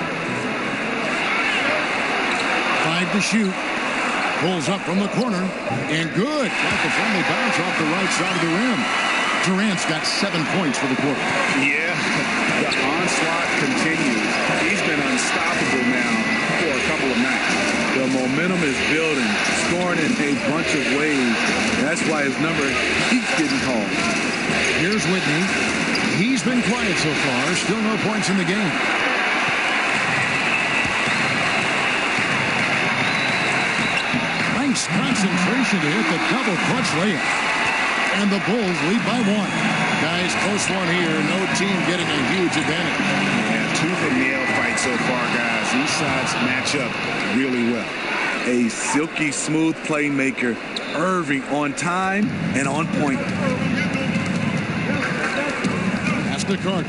5 to shoot. Pulls up from the corner. And good. Got the friendly bounce off the right side of the rim. Durant's got 7 points for the quarter. Yeah, the onslaught continues. He's been unstoppable now for a couple of nights. The momentum is building, scoring in a bunch of ways. That's why his number keeps getting called. Here's Whitney. He's been quiet so far. Still no points in the game. Nice concentration to hit the double clutch layup. And the Bulls lead by 1. Guys, close one here. No team getting a huge advantage. Yeah, tooth and nail fight so far, guys. These sides match up really well. A silky smooth playmaker. Irving on time and on point. Pass to Carter.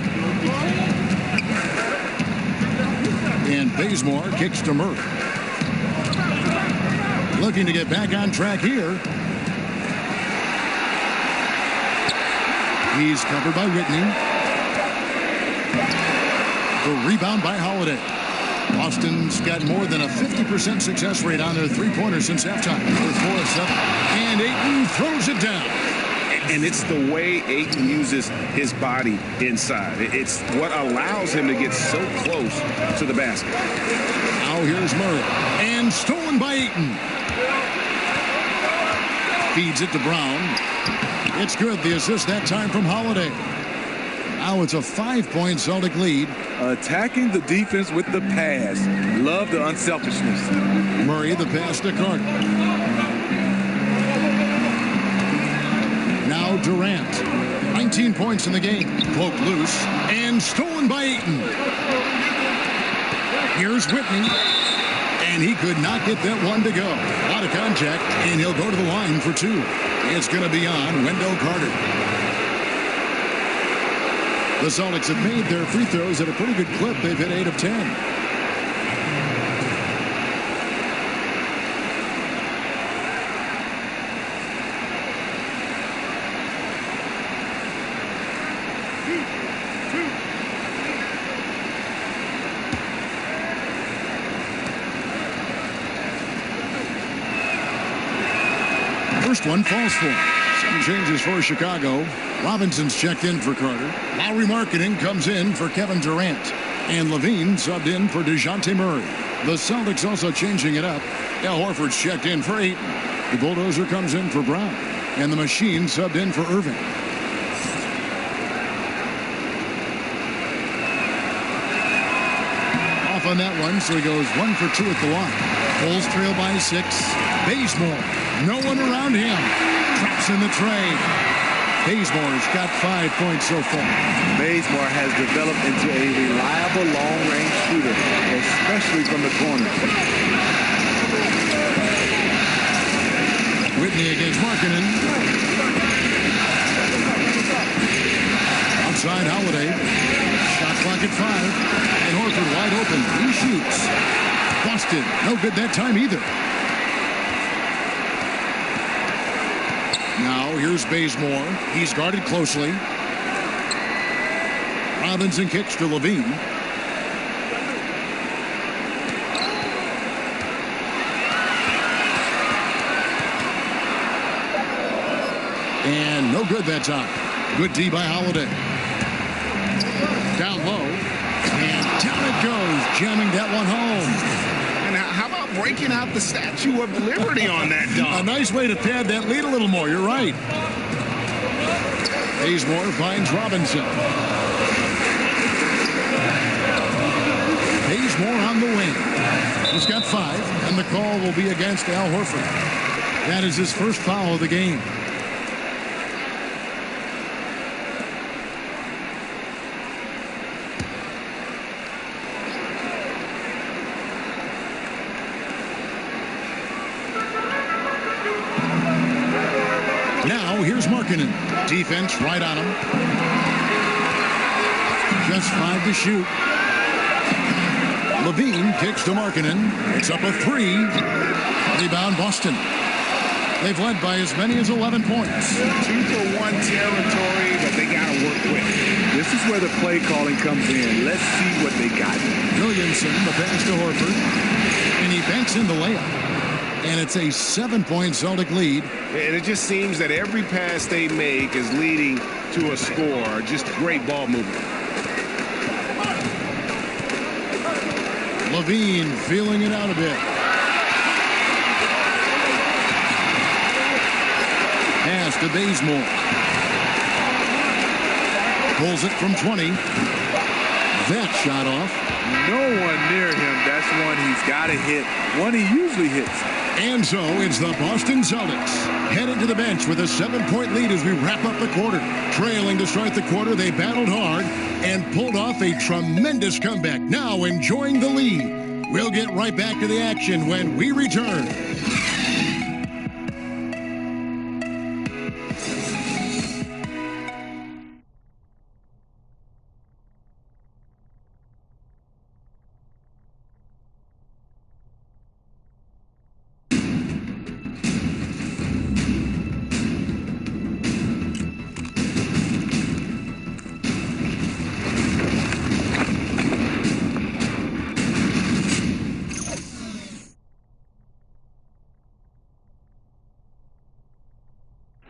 And Bazemore kicks to Murray. Looking to get back on track here. He's covered by Whitney. The rebound by Holiday. Boston's got more than a 50% success rate on their three-pointers since halftime. With 4 of 7. And Ayton throws it down. And it's the way Ayton uses his body inside. It's what allows him to get so close to the basket. Now here's Murray. And stolen by Ayton. Feeds it to Brown. It's good. The assist that time from Holiday. Now it's a 5-point Celtic lead. Attacking the defense with the pass. Love the unselfishness. Murray, the pass to Carter. Now Durant. 19 points in the game. Cloak loose. And stolen by Ayton. Here's Whitney. And he could not get that one to go. A lot of contact, and he'll go to the line for 2. It's going to be on Wendell Carter. The Celtics have made their free throws at a pretty good clip. They've hit 8 of 10. First one falls for him. Some changes for Chicago. Robinson's checked in for Carter. Lowry Marketing comes in for Kevin Durant. And Levine subbed in for DeJounte Murray. The Celtics also changing it up. Al Horford's checked in for Ayton. The Bulldozer comes in for Brown. And the machine subbed in for Irving. Off on that one, so he goes 1 for 2 at the line. Bulls trail by 6. Bazemore, no one around him. Traps in the tray. Bazemore's got 5 points so far. Bazemore has developed into a reliable long-range shooter, especially from the corner. Whitney against Markkanen. Outside Holiday. Shot clock at 5. And Horford wide open. He shoots. Boston, no good that time either. Now here's Bazemore. He's guarded closely. Robinson kicks to Levine. And no good that time. Good D by Holiday. Down low. And down it goes, jamming that one home. And how about breaking out the Statue of Liberty on that dunk? A nice way to pad that lead a little more. You're right. Bazemore finds Robinson. Bazemore on the wing. He's got 5, and the call will be against Al Horford. That is his first foul of the game. Here's Markkanen. Defense right on him. Just 5 to shoot. Levine kicks to Markkanen. It's up a 3. Rebound Boston. They've led by as many as 11 points. 2-for-1 territory, but they got to work quick. This is where the play calling comes in. Let's see what they got. Williamson, the pass to Horford. And he banks in the layup. And it's a 7-point Celtic lead. And it just seems that every pass they make is leading to a score. Just great ball movement. Levine feeling it out a bit. Pass to Bazemore. Pulls it from 20. That shot off. No one near him. That's one he's got to hit. One he usually hits. And so it's the Boston Celtics headed to the bench with a 7-point lead as we wrap up the quarter. Trailing to start the quarter, they battled hard and pulled off a tremendous comeback. Now enjoying the lead. We'll get right back to the action when we return.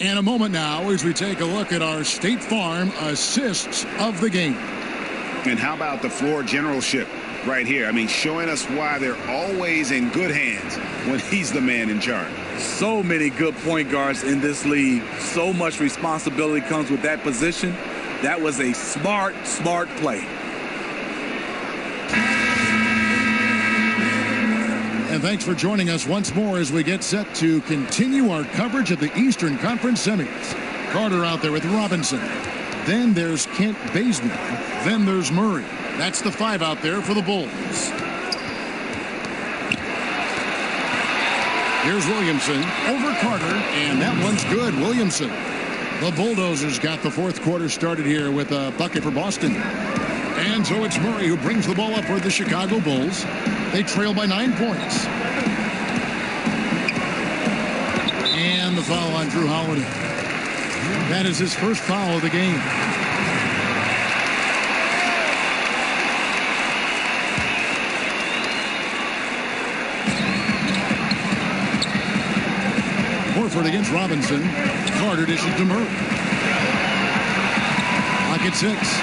And a moment now as we take a look at our State Farm assists of the game. And how about the floor generalship right here? I mean, showing us why they're always in good hands when he's the man in charge. So many good point guards in this league. So much responsibility comes with that position. That was a smart play. And thanks for joining us once more as we get set to continue our coverage of the Eastern Conference semis. Carter out there with Robinson. Then there's Kent Bazemore. Then there's Murray. That's the 5 out there for the Bulls. Here's Williamson over Carter, and that one's good. Williamson. The Bulldozers got the fourth quarter started here with a bucket for Boston. And so it's Murray who brings the ball up for the Chicago Bulls. They trail by 9 points. And the foul on Drew Holiday. That is his first foul of the game. Horford against Robinson. Carter dishes to Murray. Clock at 6.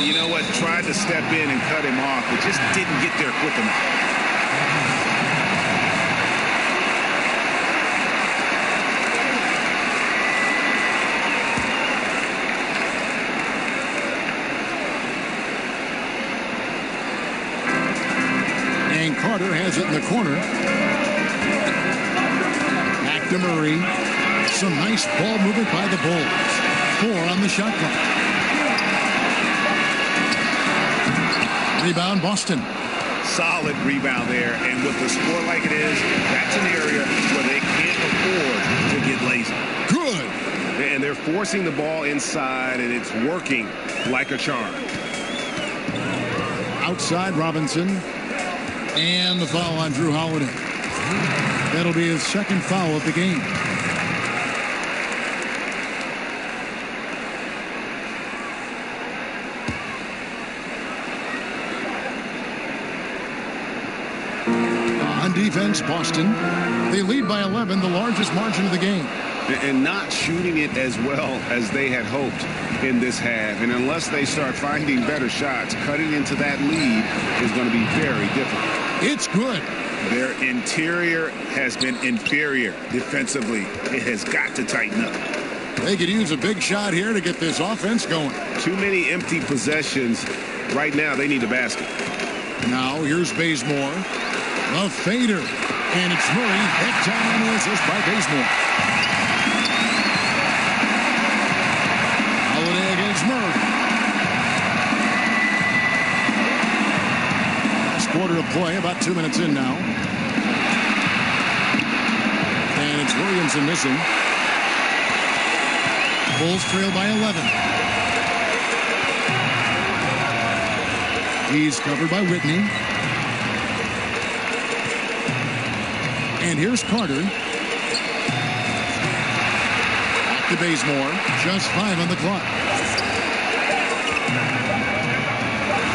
You know what? Tried to step in and cut him off, but just didn't get there quick enough. Carter has it in the corner. Back to Murray. Some nice ball movement by the Bulls. 4 on the shot clock. Rebound, Boston. Solid rebound there, and with the score like it is, that's an area where they can't afford to get lazy. Good. And they're forcing the ball inside, and it's working like a charm. Outside Robinson. And the foul on Drew Holiday. That'll be his second foul of the game. On defense, Boston. They lead by 11, the largest margin of the game. And not shooting it as well as they had hoped in this half. And unless they start finding better shots, cutting into that lead is going to be very difficult. It's good. Their interior has been inferior defensively. It has got to tighten up. They could use a big shot here to get this offense going. Too many empty possessions. Right now, they need a basket. Now, here's Bazemore. A fader. And it's Murray. Big time on the assist by Bazemore. Holiday against Murray. Last quarter of play, about 2 minutes in now. And it's Williamson missing. Bulls trail by 11. He's covered by Whitney. And here's Carter. Back to Bazemore. Just 5 on the clock.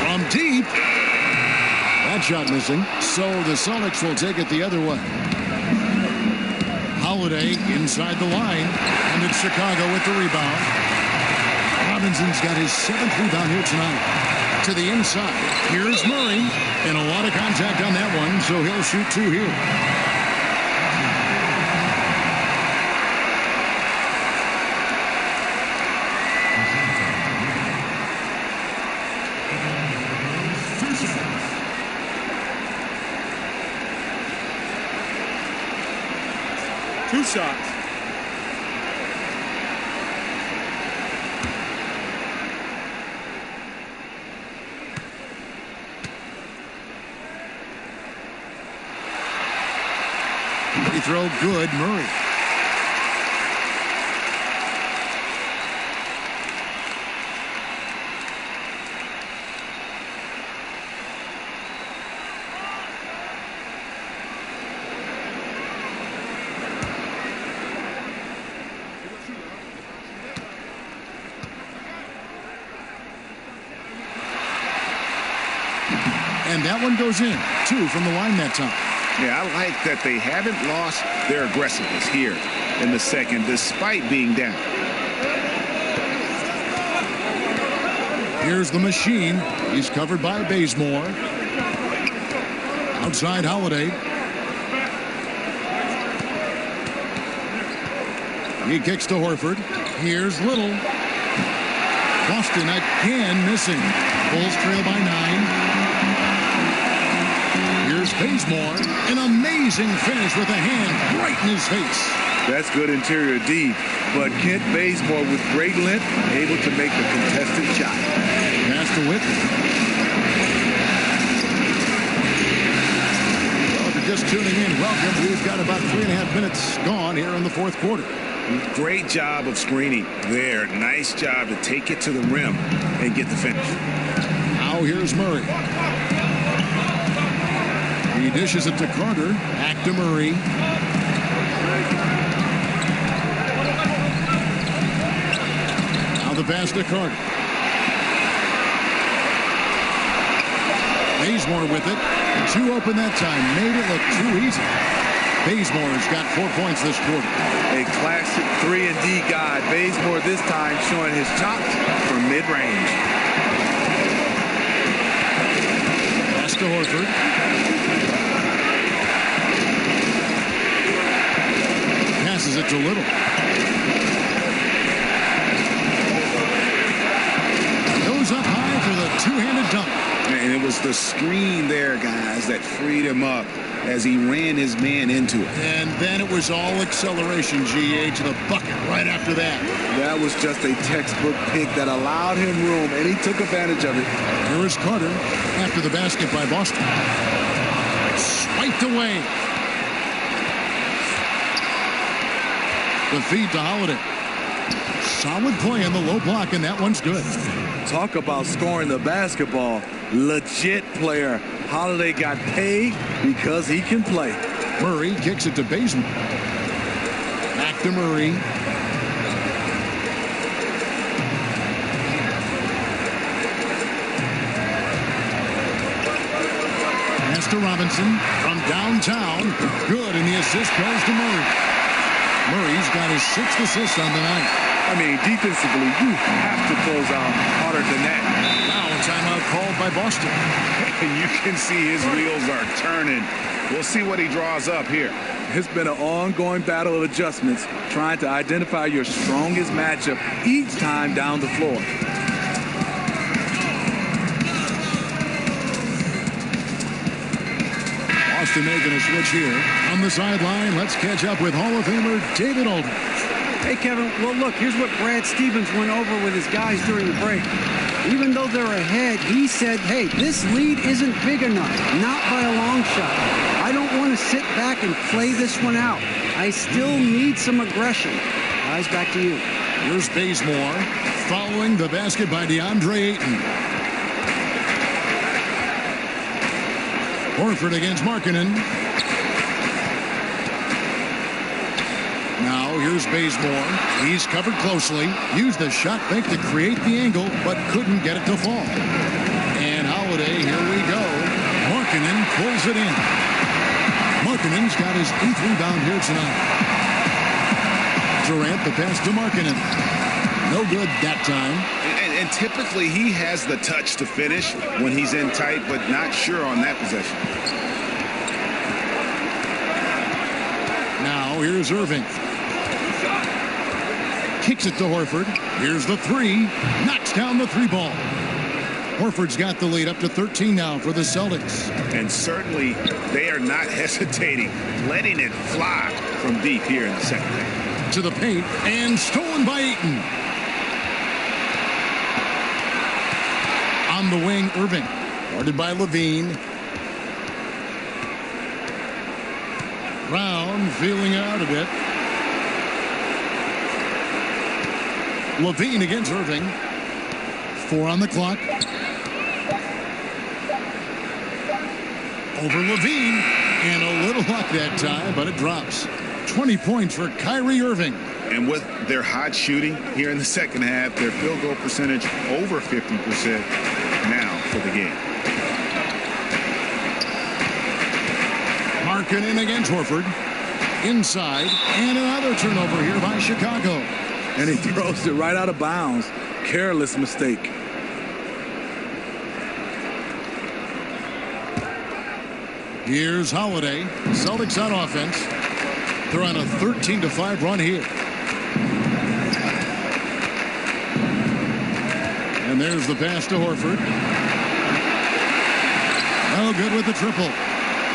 From deep. That shot missing. So the Celtics will take it the other way. Holiday inside the line. And it's Chicago with the rebound. Robinson's got his 7th rebound here tonight. To the inside. Here's Murray. And a lot of contact on that one, so he'll shoot 2 here. Two shots. Free throw good, Murray. And that one goes in. 2 from the line that time. Yeah, I like that they haven't lost their aggressiveness here in the second, despite being down. Here's the machine. He's covered by Bazemore. Outside Holiday. He kicks to Horford. Here's Little. Boston again missing. Bulls trail by 9. Here's Bazemore. An amazing finish with a hand right in his face. That's good interior D. But Kent Bazemore with great length, able to make the contested shot. Pass to Whitney. Well, if you're just tuning in, welcome. We've got about 3.5 minutes gone here in the fourth quarter. Great job of screening there. Nice job to take it to the rim and get the finish. Now here's Murray. He dishes it to Carter. Back to Murray. Now the pass to Carter. Bazemore with it. 2 open that time. Made it look too easy. Bazemore's got 4 points this quarter. A classic 3-and-D guy. Bazemore this time showing his chops from mid-range. Pass to Horford. Passes it to Little. Goes up high for the two-handed dunk. And it was the screen there, guys, that freed him up as he ran his man into it. And then it was all acceleration, GA, to the bucket right after that. That was just a textbook pick that allowed him room, and he took advantage of it. Here is Carter after the basket by Boston. Swiped away. The feed to Holiday. Solid play in the low block, and that one's good. Talk about scoring the basketball. Legit player. Holiday got paid because he can play. Murray kicks it to Bazemore. Back to Murray. Pass to Robinson from downtown. Good, and the assist goes to Murray. Murray's got his 6th assist on the night. I mean, defensively, you have to close out harder than that. Now a timeout called by Boston. And you can see his wheels are turning. We'll see what he draws up here. It's been an ongoing battle of adjustments, trying to identify your strongest matchup each time down the floor. Boston making a switch here. On the sideline, let's catch up with Hall of Famer David Aldridge. Hey, Kevin, well, look, here's what Brad Stevens went over with his guys during the break. Even though they're ahead, he said, hey, this lead isn't big enough, not by a long shot. I don't want to sit back and play this one out. I still need some aggression. Guys, back to you. Here's Bazemore following the basket by DeAndre Ayton. Horford against Markkanen. Now here's Bazemore. He's covered closely. Used the shot fake to create the angle, but couldn't get it to fall. And Holiday, here we go. Markkanen pulls it in. Markkanen's got his 8th rebound here tonight. Durant, the pass to Markkanen. No good that time. And typically he has the touch to finish when he's in tight, but not sure on that possession. Now here's Irving. Kicks it to Horford. Here's the three. Knocks down the three ball. Horford's got the lead up to 13 now for the Celtics. And certainly they are not hesitating, letting it fly from deep here in the second half. To the paint and stolen by Ayton. On the wing, Irving. Guarded by Levine. Brown feeling out a bit. Levine against Irving. 4 on the clock. Over Levine. And a little luck that time, but it drops. 20 points for Kyrie Irving. And with their hot shooting here in the second half, their field goal percentage over 50% now for the game. Markkanen against Horford. Inside. And another turnover here by Chicago. And he throws it right out of bounds. Careless mistake. Here's Holiday. Celtics on offense. They're on a 13-5 run here. And there's the pass to Horford. Oh, good with the triple.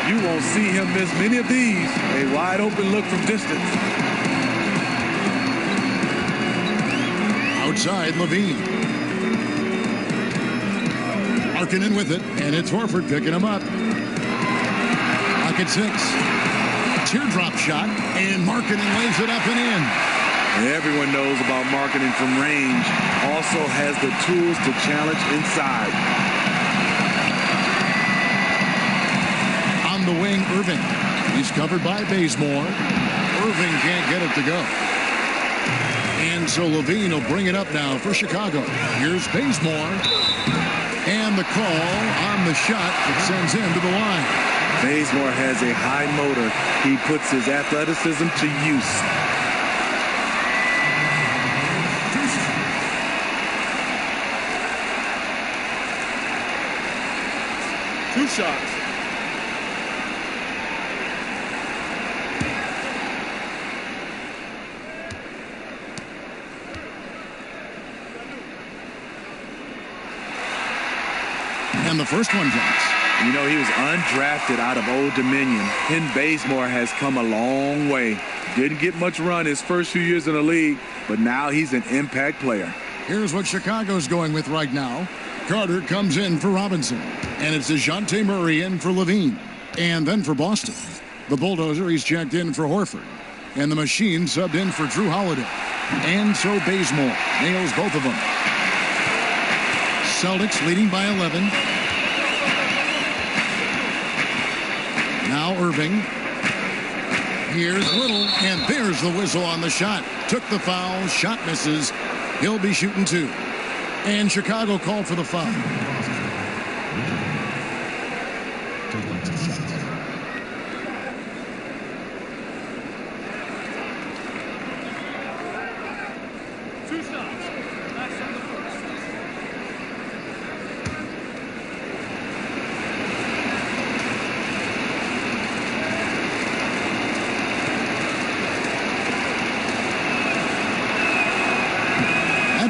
You won't see him miss many of these. A wide open look from distance. Outside, Levine. Markkanen with it, and it's Horford picking him up. Lock at 6. Teardrop shot, and Markkanen lays it up and in. Everyone knows about Markkanen from range. Also has the tools to challenge inside. On the wing, Irving. He's covered by Bazemore. Irving can't get it to go. And so Levine will bring it up now for Chicago. Here's Bazemore. And the call on the shot that sends him to the line. Bazemore has a high motor. He puts his athleticism to use. Two shots. And the first one drops. You know, he was undrafted out of Old Dominion. Ken Bazemore has come a long way. Didn't get much run his first few years in the league, but now he's an impact player. Here's what Chicago's going with right now. Carter comes in for Robinson. And it's DeJounte Murray in for Levine. And then for Boston. The Bulldozer, he's checked in for Horford. And the Machine subbed in for Drew Holiday. And so Bazemore nails both of them. Celtics leading by 11. Now Irving. Here's Little, and there's the whistle on the shot. Took the foul, shot misses. He'll be shooting 2. And Chicago called for the foul.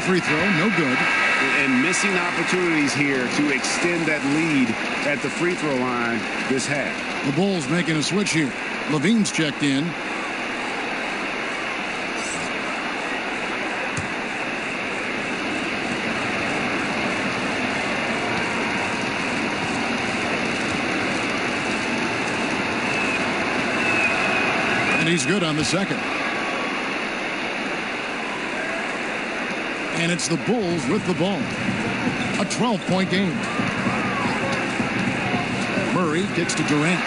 Free throw, no good. And missing opportunities here to extend that lead at the free throw line this half. The Bulls making a switch here. Levine's checked in. And he's good on the second. And it's the Bulls with the ball. A 12-point game. Murray gets to Durant.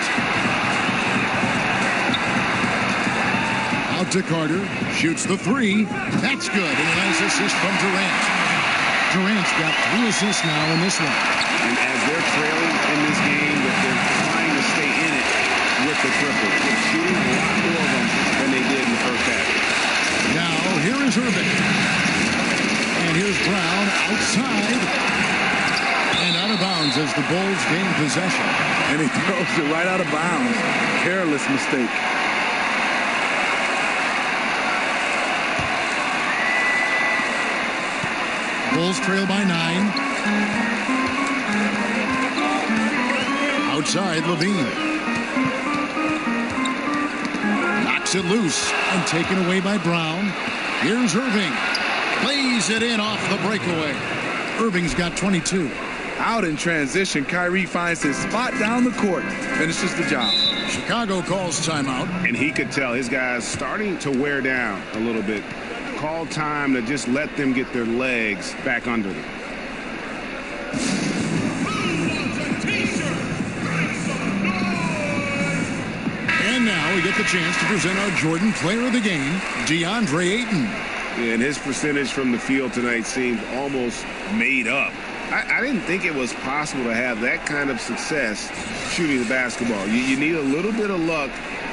Out to Carter. Shoots the 3. That's good. And a nice assist from Durant. Durant's got 3 assists now in this one. And as they're trailing in this game, that they're trying to stay in it with the triple. They're shooting a lot more of them than they did in the first half. Now, here is Irving. And here's Brown outside and out of bounds as the Bulls gain possession. And he throws it right out of bounds. Careless mistake. Bulls trail by 9. Outside, Levine. Knocks it loose and taken away by Brown. Here's Irving. Lays it in off the breakaway. Irving's got 22. Out in transition, Kyrie finds his spot down the court. Finishes the job. Chicago calls timeout. And he could tell his guys starting to wear down a little bit. Call time to just let them get their legs back under them. And now we get the chance to present our Jordan Player of the Game, DeAndre Ayton. And his percentage from the field tonight seemed almost made up. I didn't think it was possible to have that kind of success shooting the basketball. You need a little bit of luck,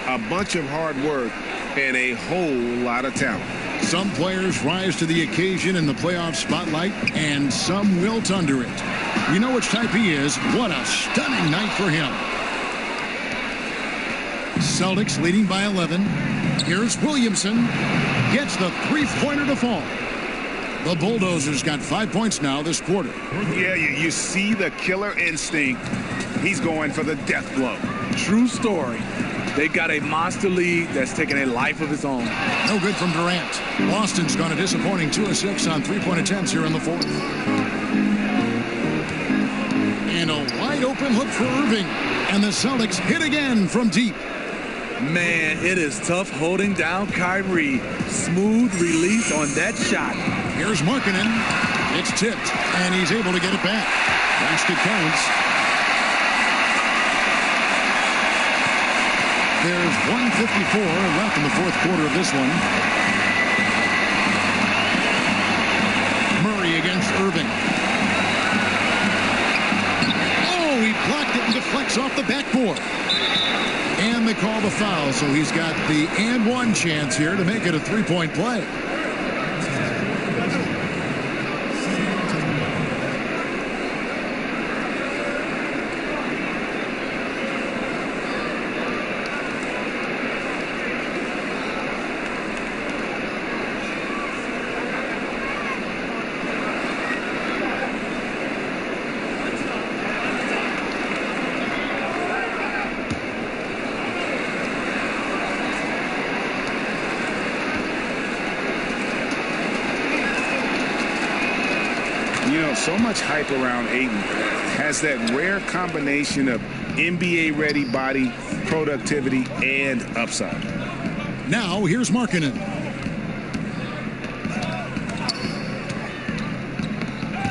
a bunch of hard work, and a whole lot of talent. Some players rise to the occasion in the playoff spotlight, and some wilt under it. We know which type he is. What a stunning night for him. Celtics leading by 11. Here's Williamson. Gets the 3-pointer to fall. The Bulldozers got 5 points now this quarter. Yeah, you see the killer instinct. He's going for the death blow. True story. They got a monster lead that's taking a life of its own. No good from Durant. Boston's gone a disappointing 2 of 6 on 3-point attempts here in the fourth. And a wide open look for Irving. And the Celtics hit again from deep. Man, it is tough holding down Kyrie. Smooth release on that shot. Here's Markkanen. It's tipped, and he's able to get it back. Basket counts. There's 1:54 left in the fourth quarter of this one. Murray against Irving. Oh, he blocked it and deflects off the backboard. And they call the foul, so he's got the and one chance here to make it a 3-point play. You know, so much hype around Ayton. Has that rare combination of NBA-ready body, productivity, and upside. Now, here's Markkanen.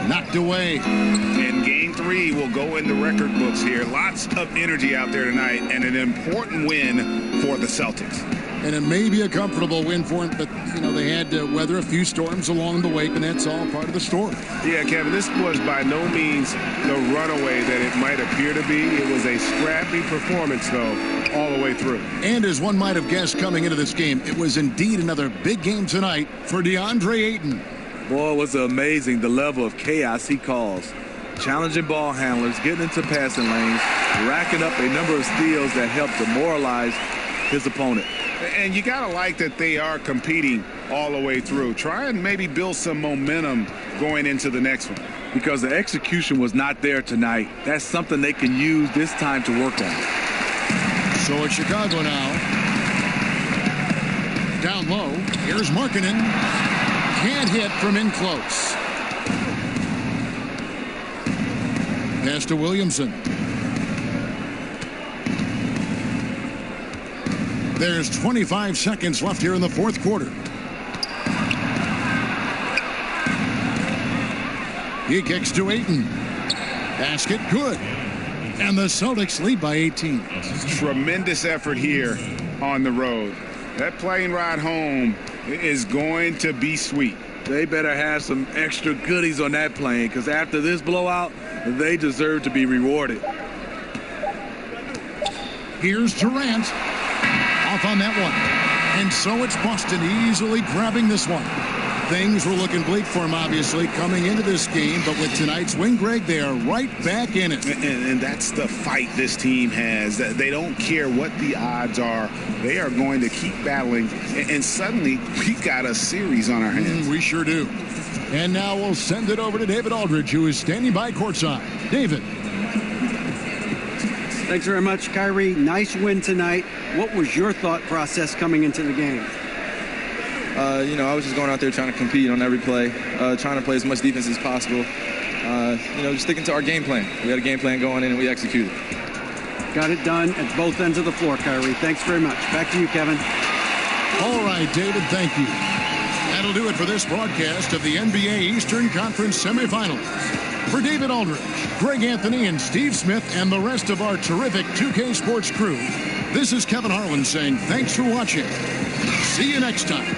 Knocked away. And game 3 will go in the record books here. Lots of energy out there tonight, and an important win for the Celtics. And it may be a comfortable win for him, but, you know, they had to weather a few storms along the way, and that's all part of the story. Yeah, Kevin, this was by no means the runaway that it might appear to be. It was a scrappy performance, though, all the way through. And as one might have guessed coming into this game, it was indeed another big game tonight for DeAndre Ayton. Boy, it was amazing the level of chaos he caused. Challenging ball handlers, getting into passing lanes, racking up a number of steals that helped demoralize his opponent. And you got to like that they are competing all the way through. Try and maybe build some momentum going into the next one. Because the execution was not there tonight. That's something they can use this time to work on. So it's Chicago now. Down low. Here's Markkanen. Can't hit from in close. Pass to Williamson. There's 25 seconds left here in the fourth quarter. He kicks to Ayton. Basket good. And the Celtics lead by 18. Tremendous effort here on the road. That plane ride home is going to be sweet. They better have some extra goodies on that plane, because after this blowout, they deserve to be rewarded. Here's Durant. Off on that one. And so it's Boston easily grabbing this one. Things were looking bleak for him, obviously, coming into this game. But with tonight's win, Greg, they are right back in it. And that's the fight this team has. They don't care what the odds are. They are going to keep battling. And suddenly, we've got a series on our hands. We sure do. And now we'll send it over to David Aldridge, who is standing by courtside. David. Thanks very much, Kyrie. Nice win tonight. What was your thought process coming into the game? You know, I was just going out there trying to compete on every play, trying to play as much defense as possible. You know, just sticking to our game plan. We had a game plan going in, and we executed. Got it done at both ends of the floor, Kyrie. Thanks very much. Back to you, Kevin. All right, David, thank you. That'll do it for this broadcast of the NBA Eastern Conference semifinals. For David Aldridge, Greg Anthony, and Steve Smith, and the rest of our terrific 2K Sports crew, this is Kevin Harlan saying thanks for watching. See you next time.